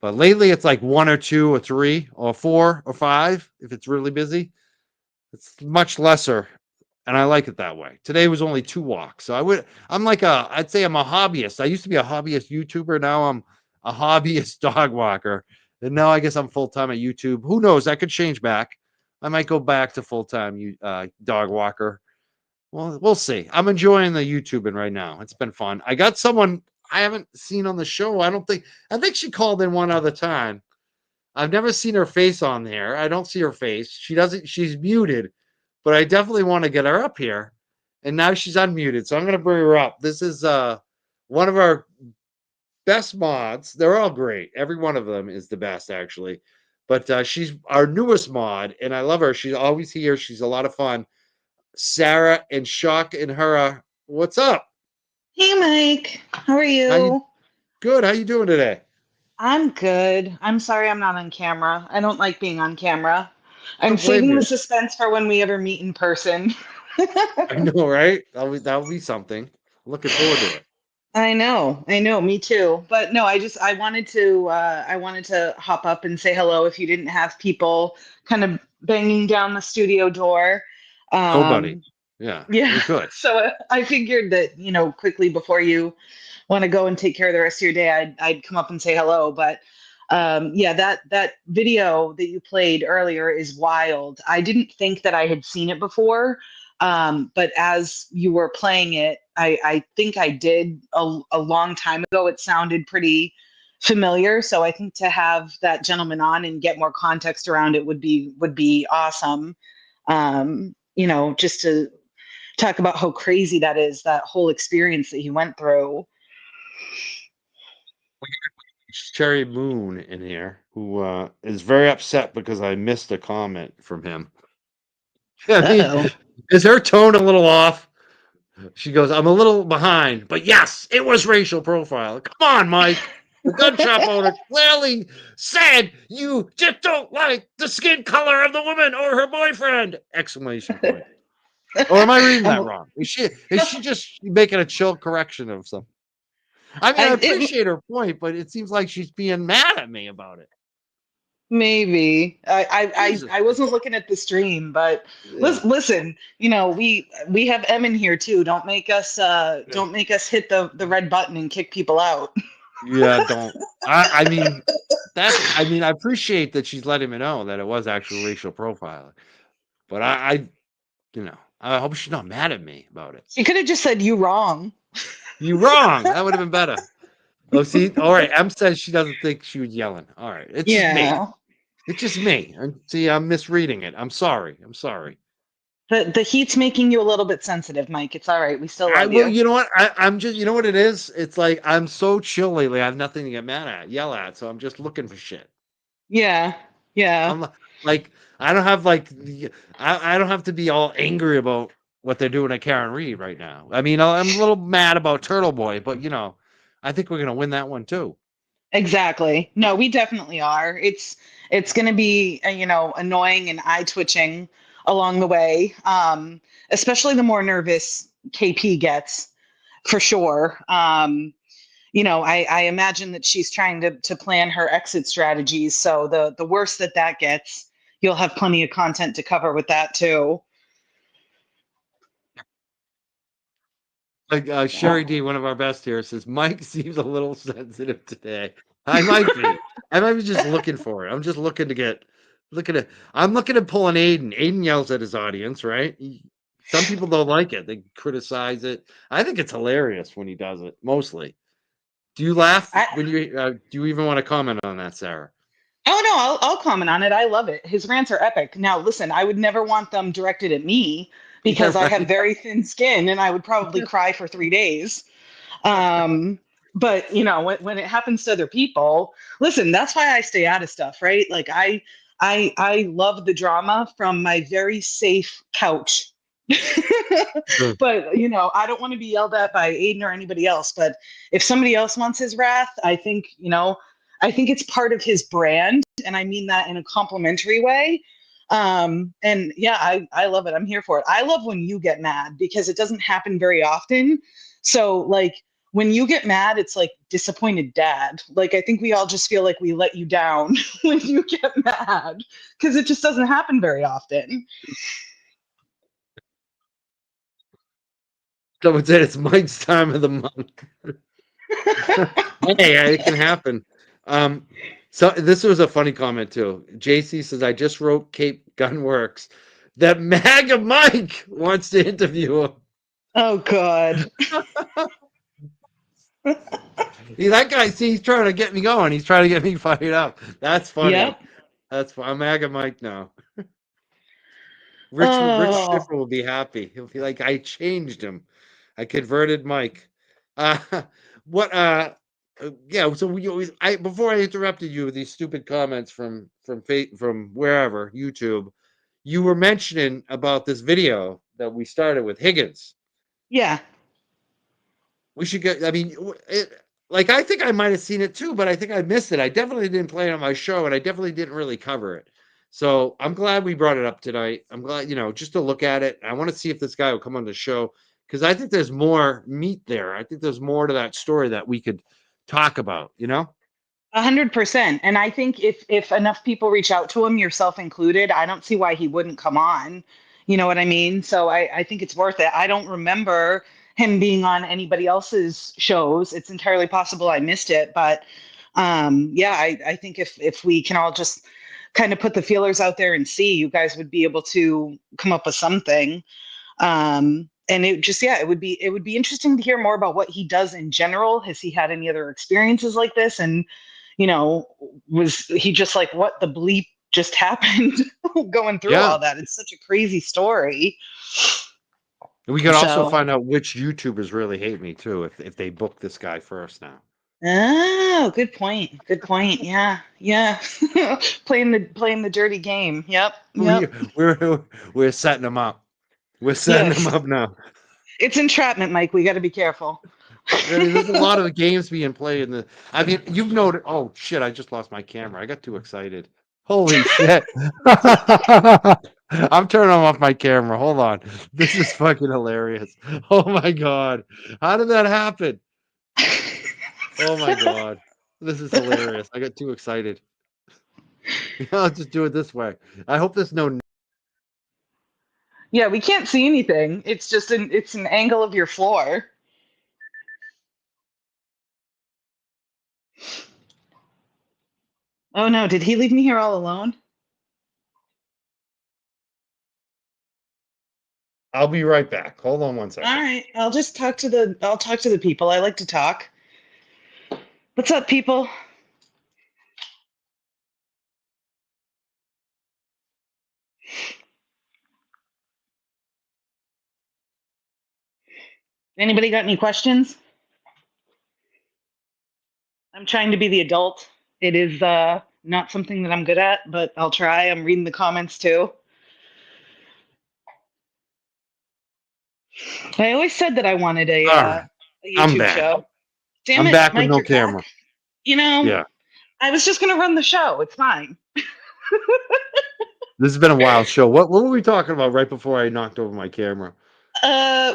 But lately it's like 1 or 2 or 3 or 4 or 5 if it's really busy. It's much lesser, and I like it that way. Today was only 2 walks. So I'd say I'm a hobbyist. I used to be a hobbyist YouTuber. Now I'm a hobbyist dog walker. And now I guess I'm full-time at YouTube. Who knows? That could change back. I might go back to full-time dog walker. Well, we'll see. I'm enjoying the YouTubing right now. It's been fun. I got someone I haven't seen on the show. I think she called in one other time. I've never seen her face on there. I don't see her face. She's muted, but I definitely want to get her up here. And now she's unmuted. So I'm going to bring her up. This is one of our best mods. They're all great. Every one of them is the best, actually. But she's our newest mod, and I love her. She's always here. She's a lot of fun. Sarah and Shock and her. What's up? Hey, Mike. How are How you? Good. How you doing today? I'm good. I'm sorry I'm not on camera. I don't like being on camera. I'm Don't blame saving you. the suspense for when we ever meet in person. I know, right? That'll be something. Looking forward to it. I know, me too. But no, I wanted to hop up and say hello if you didn't have people kind of banging down the studio door. Nobody. Yeah. Yeah. We're good. So I figured that, quickly before you want to go and take care of the rest of your day, I'd come up and say hello. But yeah, that video that you played earlier is wild. I didn't think that I had seen it before, but as you were playing it, I think I did a long time ago. It sounded pretty familiar, so I think to have that gentleman on and get more context around it would be awesome. Just to talk about how crazy that is, that whole experience that he went through. Cherry Moon in here, who is very upset because I missed a comment from him. Is her tone a little off? She goes, I'm a little behind, but yes, it was racial profile. Come on, Mike. The gun shop owner clearly said you just don't like the skin color of the woman or her boyfriend! Exclamation point. Or am I reading that wrong? Is she just making a chill correction of something? I mean, I it- appreciate her point, but it seems like she's being mad at me about it. Maybe Jesus. I wasn't looking at the stream, but Yeah. listen, we have Em in here too. Don't make us hit the red button and kick people out. Yeah, don't. I mean, I appreciate that she's letting me know that it was actual racial profiling, but I hope she's not mad at me about it. She could have just said you wrong. You wrong. That would have been better. Oh, see, all right. Em says she doesn't think she was yelling. All right, it's just me. Yeah. It's just me. And see, I'm misreading it. I'm sorry. I'm sorry. The heat's making you a little bit sensitive, Mike. It's all right. We still love Well, you. you know what? I'm just, you know what it is? It's like I'm so chill lately. I have nothing to get mad at, yell at. So I'm just looking for shit. Yeah. Yeah. I'm like, I don't have I don't have to be all angry about what they're doing at Karen Reed right now. I mean, I'm a little mad about Turtle Boy, but I think we're gonna win that one too. Exactly. No, we definitely are. It's going to be annoying and eye twitching along the way. Especially the more nervous KP gets, for sure. I imagine that she's trying to plan her exit strategies. So the worse that gets, you'll have plenty of content to cover with that too. Like Sherry D, one of our best here, says Mike seems a little sensitive today. I might be. I might be just looking for it. I'm just looking to I'm looking to pull an Aiden. Aiden yells at his audience, right? Some people don't like it. They criticize it. I think it's hilarious when he does it, mostly. Do you laugh when you do you even want to comment on that, Sarah? Oh no, I'll comment on it. I love it. His rants are epic. Now, listen, I would never want them directed at me because Yeah, I have right. very thin skin and I would probably cry for 3 days. But when it happens to other people, listen, that's why I stay out of stuff, right? Like I love the drama from my very safe couch. But I don't want to be yelled at by Aiden or anybody else. But if somebody else wants his wrath, I think it's part of his brand, and I mean that in a complimentary way. And yeah, I love it. I'm here for it. I love when you get mad because it doesn't happen very often. So like when you get mad, it's like disappointed dad. Like I think we all just feel like we let you down when you get mad because it just doesn't happen very often. Someone said it's Mike's time of the month. Hey, it can happen. So this was a funny comment too. JC says, I just wrote Cape Gunworks that MAGA Mike wants to interview him. Oh God. That guy, see, he's trying to get me going. He's trying to get me fired up. That's funny. Yep. That's fun. I'm MAGA Mike now. Rich Oh. Schiffer will be happy. He'll be like, I changed him. I converted Mike. What yeah, so we always before I interrupted you with these stupid comments from wherever, YouTube, you were mentioning about this video that we started with Higgins. Yeah. We should get, I mean, I think I might have seen it too, but I think I missed it. I definitely didn't play it on my show, and I definitely didn't really cover it. So I'm glad we brought it up tonight. I'm glad, just to look at it. I want to see if this guy will come on the show because I think there's more meat there. I think there's more to that story that we could talk about, 100%. And I think if enough people reach out to him, yourself included, I don't see why he wouldn't come on. You know what I mean? So I think it's worth it. I don't remember him being on anybody else's shows. It's entirely possible I missed it, but yeah, I think if we can all just kind of put the feelers out there and see, you guys would be able to come up with something. And it would be interesting to hear more about what he does in general. Has he had any other experiences like this? And, was he just like, what the bleep just happened going through all that? It's such a crazy story. We could also find out which YouTubers really hate me too, if they book this guy first now. Oh, good point. Good point. Yeah. Yeah. playing the dirty game. Yep. We're setting them up. We're setting them up now. It's entrapment, Mike. We got to be careful. I mean, there's a lot of games being played I mean, you've noted. Oh shit! I just lost my camera. I got too excited. Holy shit! I'm turning off my camera. Hold on. This is fucking hilarious. Oh my god! How did that happen? Oh my god, this is hilarious! I got too excited. I'll just do it this way. I hope there's no. Yeah, we can't see anything. It's just an angle of your floor. Oh no, did he leave me here all alone? I'll be right back. Hold on one All second. right, I'll talk to the people. I like to talk. What's up, people? Anybody got any questions? I'm trying to be the adult. It is not something that I'm good at, but I'll try. I'm reading the comments too. I always said that I wanted a, All right, a I'm YouTube back. show. Damn I'm it, back with Mike, no you're camera. back. You know, Yeah, I was just gonna run the show. It's fine. this has been a wild show. What were we talking about right before I knocked over my camera?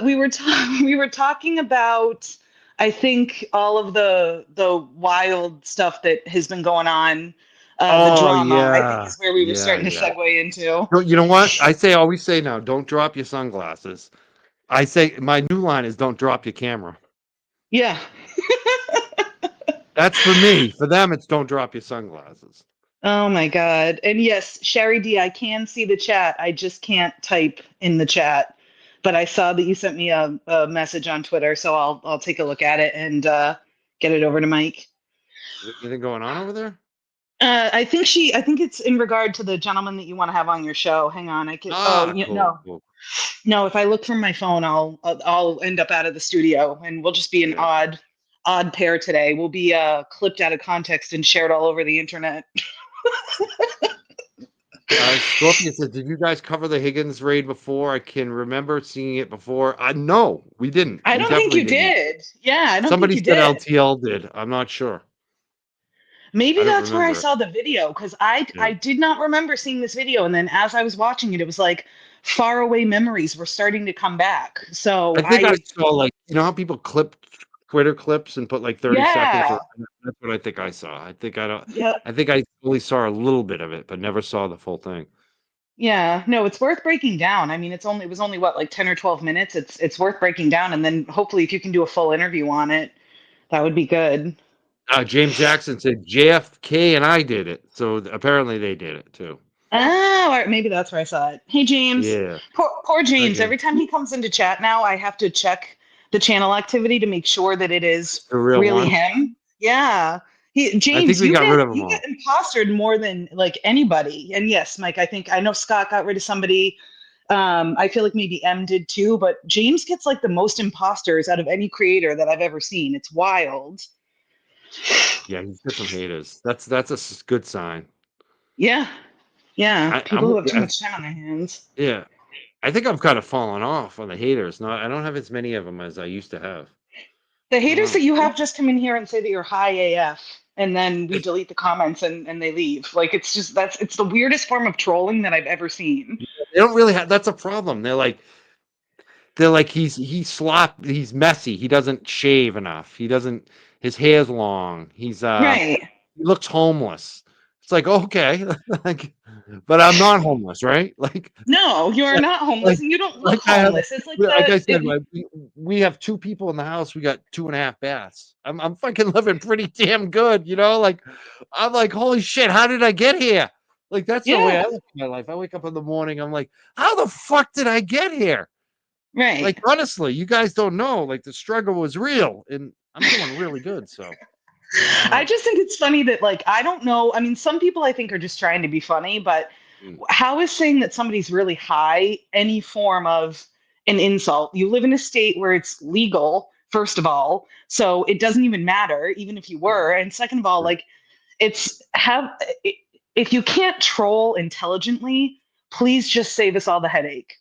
We were we were talking about, I think, all of the wild stuff that has been going on. The Oh drama, I think, yeah, is where we were yeah, starting to yeah. segue into. No, you know what? Always say now, don't drop your sunglasses. I say my new line is don't drop your camera. Yeah. That's for me. For them, it's don't drop your sunglasses. Oh my God. And yes, Sherry D, I can see the chat. I just can't type in the chat. But I saw that you sent me a message on Twitter, so I'll take a look at it and get it over to Mike. Is there anything going on over there? I think it's in regard to the gentleman that you want to have on your show. Hang on, I can. Oh, Cool, cool. no. If I look from my phone, I'll end up out of the studio, and we'll just be an Yeah. odd pair today. We'll be clipped out of context and shared all over the internet. Scorpion says, "Did you guys cover the Higgins raid before? I can remember seeing it before. No, we didn't. I We don't think definitely you didn't. did. Yeah, I don't Somebody think you said did. LTL did. I'm not sure. Maybe I don't that's where I remember it. saw the video because I Yeah. did not remember seeing this video, and then as I was watching it, it was like faraway memories were starting to come back. So I think I saw like how people clip Twitter clips and put like 30 seconds. yeah, That's what I think I saw. I think yep. I think I only saw a little bit of it, but never saw the full thing. Yeah, no, it's worth breaking down. I mean, it was only what, like 10 or 12 minutes. It's worth breaking down, and then hopefully if you can do a full interview on it, that would be good. James Jackson said JFK and I did it, so apparently they did it too. Oh, all right, maybe that's where I saw it. Hey, James. Yeah. Poor James. Okay. Every time he comes into chat now, I have to check the channel activity to make sure that it is The real really one. him. Yeah. I think James, we you got rid of them you all. get impostered more than like anybody. And yes, Mike, I know Scott got rid of somebody. I feel like maybe M did too, but James gets like the most imposters out of any creator that I've ever seen. It's wild. Yeah, he's got some haters. That's a good sign. Yeah. Yeah. People who have too I'm much time on their hands. yeah. I think I've kind of fallen off on the haters. I don't have as many of them as I used to have. The haters know. that you have just come in here and say that you're high AF, and then we delete the comments and they leave. Like it's the weirdest form of trolling that I've ever seen. They don't really have. That's a problem. They're like he's messy. He doesn't shave enough. His hair's long. He Right. looks homeless. It's like, okay, like, but I'm not homeless, right? Like, No, you are not homeless, like, and you don't look I have, homeless. It's like like I said, it, we have 2 people in the house. We got 2.5 baths. I'm fucking living pretty damn good, Like, I'm like, holy shit, how did I get here? Like, that's the way yeah, I look at my life. I wake up in the morning, I'm like, how the fuck did I get here? right. Like, honestly, you guys don't know. Like, the struggle was real, and I'm doing really good. So, I just think it's funny that like I don't know. I mean, some people I think are just trying to be funny, but how is saying that somebody's really high any form of an insult? You live in a state where it's legal, first of all, so it doesn't even matter, even if you were. And second of all, like it's have if you can't troll intelligently, please just save us all the headache.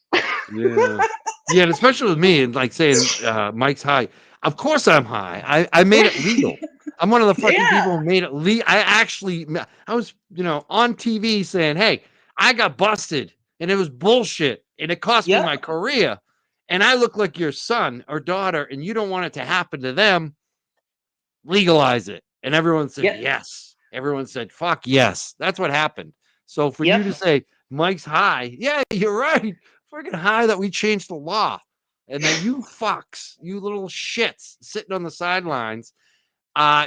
yeah, yeah, and especially with me, and like saying Mike's high. Of course, I'm high. I made it legal. I'm one of the fucking people who made it legal. I was, on TV saying, "Hey, I got busted, and it was bullshit, and it cost me my career, and I look like your son or daughter, and you don't want it to happen to them." legalize it. And everyone said, Yep. yes. Everyone said, fuck yes. That's what happened. So for Yep. you to say, Mike's high, yeah, you're right. Freaking high that we changed the law. And that you fucks, you little shits sitting on the sidelines,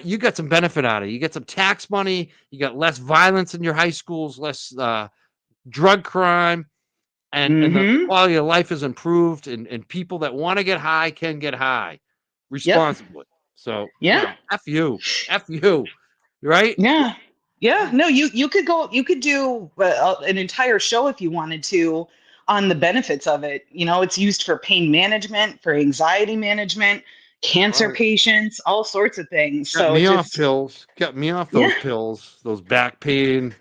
you got some benefit out of it. You get some tax money. You got less violence in your high schools, less drug crime, and the Mhm. quality of life is improved. And people that want to get high can get high responsibly. So Yeah. F you, right? Yeah. Yeah. No, you could go, you could do an entire show if you wanted to on the benefits of it. You know, it's used for pain management, for anxiety management, cancer Right. patients, all sorts of things. Got So it me off just, pills. Got me off yeah. those pills, those back pain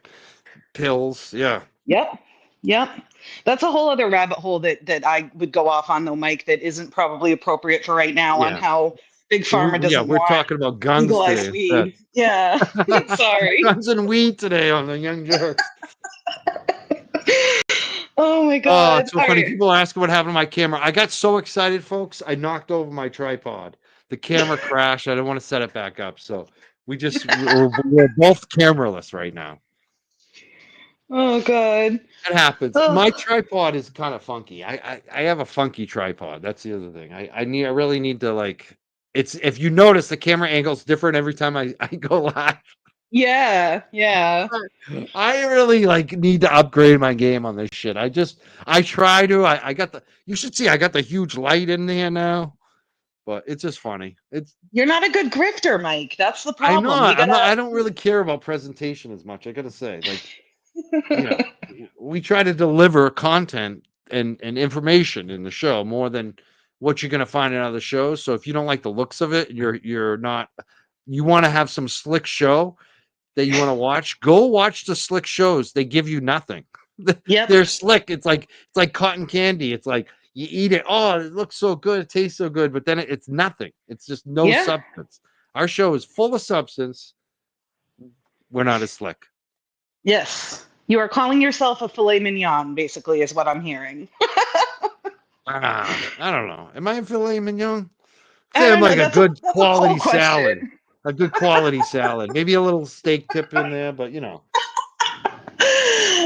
pills. Yeah. Yep. Yep. That's a whole other rabbit hole that I would go off on though, Mike, that isn't probably appropriate for right now on Yeah. how Big Pharma doesn't We're want talking about guns today legalized instead. weed. Yeah. Sorry. Guns and weed today on the Young Jerks. Oh my Oh, God. it's so All funny. right. People ask what happened to my camera. I got so excited, folks. I knocked over my tripod. The camera crashed. I didn't want to set it back up. So we're both cameraless right now. Oh God. That happens. Oh. My tripod is kind of funky. I have a funky tripod. That's the other thing. I really need to like. It's if you notice the camera angle's different every time I go live. Yeah. Yeah. I really like need to upgrade my game on this shit. I try to. I got the. You should see. I got the huge light in there now. But it's just funny. It's. You're not a good grifter, Mike. That's the I know. problem. You I'm not. I gotta. don't really care about presentation as much. I gotta say, like, you know, we try to deliver content and information in the show more than what you're gonna find in other shows. So if you don't like the looks of it, you're not. You want to have some slick show that you want to watch, go watch the slick shows. They give you nothing. Yep. They're slick. It's like cotton candy. It's like you eat it. Oh, it looks so good. It tastes so good. But then it's nothing. It's just no Yeah. substance. Our show is full of substance. We're not as slick. Yes. You are calling yourself a filet mignon, basically, is what I'm hearing. I don't know. Am I a filet mignon? I Say I'm don't know. like a That's good a quality poll question. salad. A good quality salad. Maybe a little steak tip in there, but you know.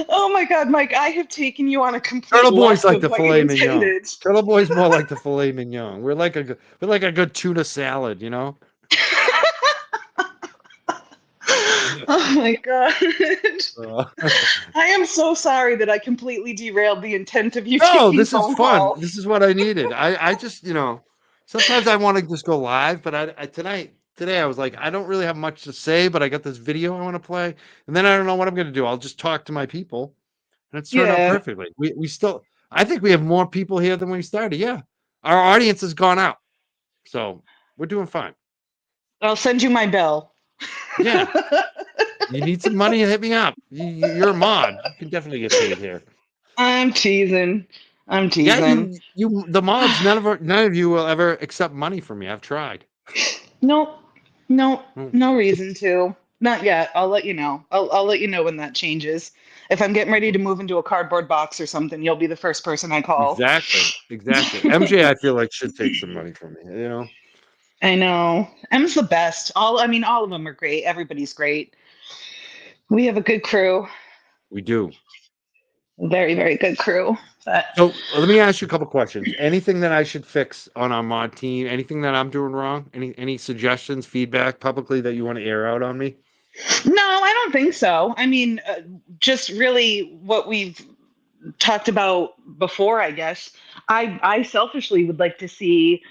Oh my God, Mike! I have taken you on a complete Turtle Boy's left like of the what filet you mignon. intended. Turtle Boy's more like the filet mignon. We're like a good tuna salad, you know. Oh my God! Uh, I am so sorry that I completely derailed the intent of you no, taking this is phone fun. calls. This is what I needed. I just sometimes I want to just go live, but I today I was like I don't really have much to say, but I got this video I want to play, and then I don't know what I'm going to do. I'll just talk to my people, and it's turned out Yeah. perfectly. We still I think we have more people here than we started. Yeah, our audience has gone out, so we're doing fine. I'll send you my bill. Yeah. You need some money? Hit me up. You're a mod. You can definitely get paid here. I'm teasing. I'm Yeah, teasing. the mods. None of you will ever accept money from me. I've tried. Nope. Nope. Mm. No reason to. Not yet. I'll let you know. I'll let you know when that changes. If I'm getting ready to move into a cardboard box or something, you'll be the first person I call. Exactly. MJ, I feel like should take some money from me. You know. I know. M's the best. All of them are great. Everybody's great. We have a good crew. We do. Very, very good crew. But So let me ask you a couple questions. Anything that I should fix on our mod team? Anything that I'm doing wrong? Any suggestions, feedback publicly that you want to air out on me? no, I don't think so. I mean, just really what we've talked about before, I guess. I selfishly would like to see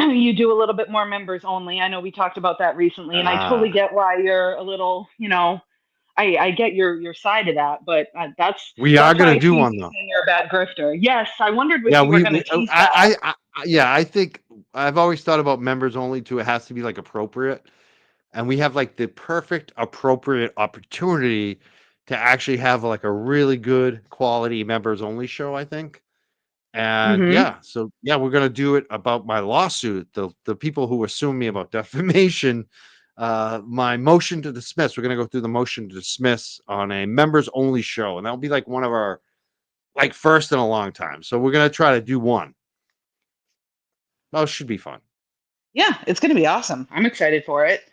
you do a little bit more members only. I know we talked about that recently, and I totally get why you're a little, I get your side of that, but that's We are that's why gonna I do teased one you though. saying you're a bad grifter. Yes, I wondered if Yeah, you were going to tease that. I think I've always thought about members only too. It has to be like appropriate. And we have like the perfect appropriate opportunity to actually have like a really good quality members only show, I think. And Mm-hmm. yeah, so yeah, we're gonna do it about my lawsuit. The people who are suing me about defamation, my motion to dismiss. We're gonna go through the motion to dismiss on a members only show, and that'll be like one of our like first in a long time. So we're gonna try to do one. That should be fun. Yeah, it's going to be awesome. I'm excited for it.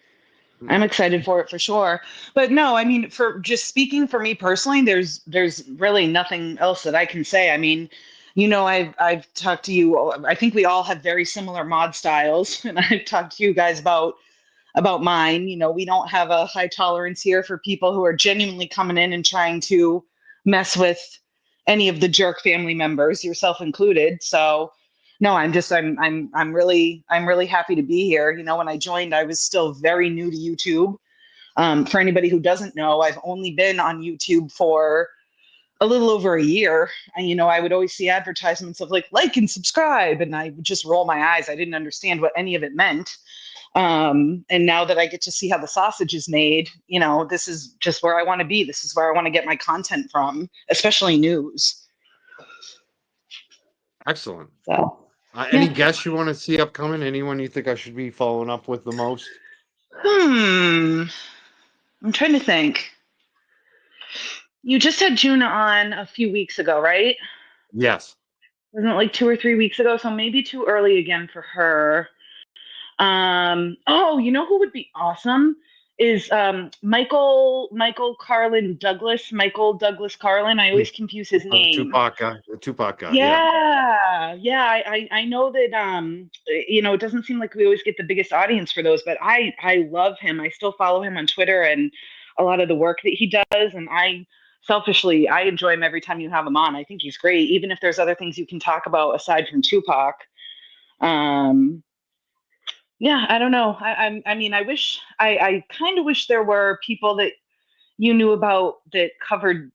I'm excited for it for sure. But no, I mean, for just speaking for me personally, there's really nothing else that I can say. I mean, I've talked to you. I think we all have very similar mod styles, and I've talked to you guys about mine. We don't have a high tolerance here for people who are genuinely coming in and trying to mess with any of the jerk family members, yourself included. So no, I'm really happy to be here. When I joined, I was still very new to YouTube. For anybody who doesn't know, I've only been on YouTube for a little over a year. And, I would always see advertisements of like and subscribe, and I would just roll my eyes. I didn't understand what any of it meant. And now that I get to see how the sausage is made, this is just where I want to be. This is where I want to get my content from, especially news. Excellent. So, Any guests you want to see upcoming? Anyone you think I should be following up with the most? I'm trying to think. You just had Juna on a few weeks ago, right? Yes. Wasn't it like 2 or 3 weeks ago? So maybe too early again for her. Oh, you know who would be awesome is Michael Douglas Carlin. I always confuse his name. The Tupac guy. Yeah. I know that it doesn't seem like we always get the biggest audience for those, but I love him. I still follow him on Twitter and a lot of the work that he does, and I enjoy him every time you have him on. I think he's great, even if there's other things you can talk about aside from Tupac. Yeah, I don't know. I mean, I kind of wish there were people that you knew about that covered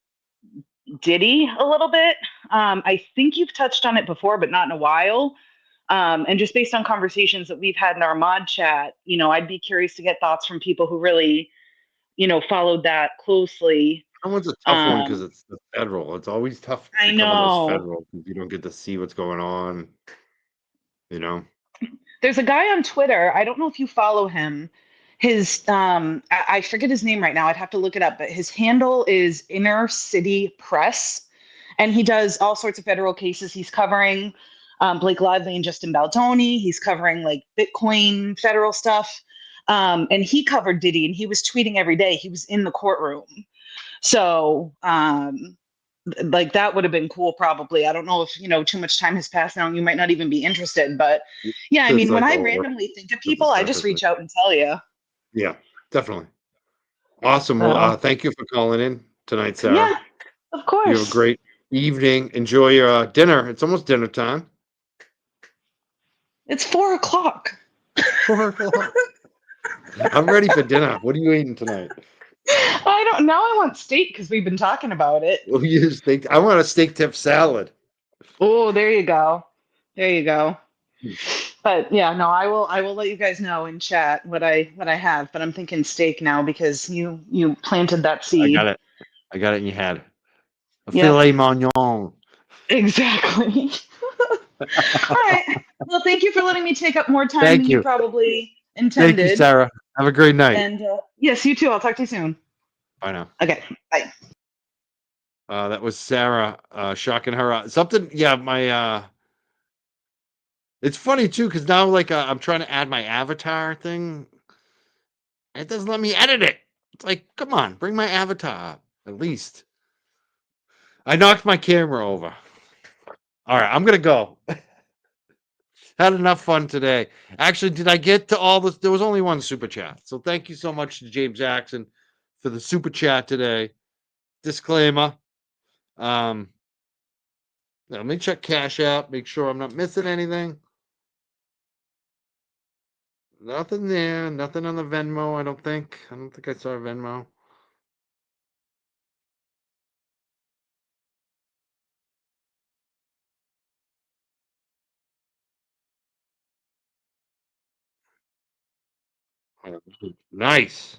Diddy a little bit. I think you've touched on it before, but not in a while. And just based on conversations that we've had in our mod chat, I'd be curious to get thoughts from people who really, followed that closely. That one's a tough one because it's the federal. It's always tough to I cover know. those federal because you don't get to see what's going on. There's a guy on Twitter. I don't know if you follow him. His I forget his name right now. I'd have to look it up, but his handle is Inner City Press, and he does all sorts of federal cases. He's covering Blake Lively and Justin Baldoni. He's covering like Bitcoin federal stuff, and he covered Diddy, and he was tweeting every day. He was in the courtroom, so like that would have been cool. Probably, I don't know if too much time has passed now, and you might not even be interested. But yeah, I mean, when I randomly think of people, I just reach out and tell you. Yeah, definitely. Awesome. Well, thank you for calling in tonight, Sarah. Yeah, of course. You have a great evening. Enjoy your dinner. It's almost dinner time. It's 4 o'clock. 4 o'clock. I'm ready for dinner. What are you eating tonight? I don't know. I want steak because we've been talking about it. Well, I want a steak tip salad. Oh, there you go. There you go. But yeah, no, I will let you guys know in chat what I have. But I'm thinking steak now because you planted that seed. I got it in your head. A filet mignon. Exactly. All right. Well, thank you for letting me take up more time than you probably intended. Thank you, Sarah. Have a great night. And yes, you too. I'll talk to you soon. Bye now. Okay. Bye. That was Sarah shocking her. Something, yeah, it's funny too, because now like I'm trying to add my avatar thing. It doesn't let me edit it. It's like, come on, bring my avatar up, at least. I knocked my camera over. All right, I'm gonna go. Had enough fun today. Actually, did I get to all this? There was only one super chat. So thank you so much to James Jackson for the super chat today. Disclaimer. Let me check Cash App, make sure I'm not missing anything. Nothing there. Nothing on the Venmo, I don't think. I don't think I saw a Venmo. Nice.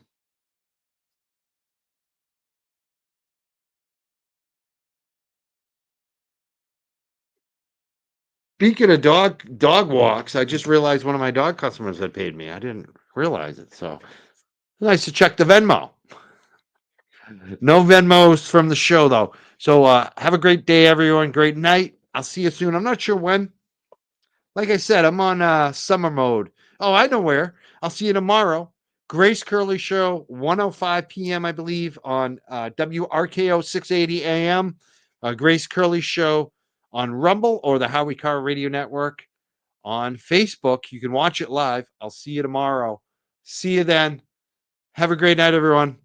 Speaking of dog walks, I just realized one of my dog customers had paid me. I didn't realize it. So nice to check the Venmo. No Venmos from the show, though. So have a great day, everyone. Great night. I'll see you soon. I'm not sure when. Like I said, I'm on summer mode. Oh, I know where. I'll see you tomorrow. Grace Curley Show, 1:05 p.m., I believe, on WRKO 680 AM. Grace Curley Show on Rumble or the Howie Carr Radio Network on Facebook. You can watch it live. I'll see you tomorrow. See you then. Have a great night, everyone.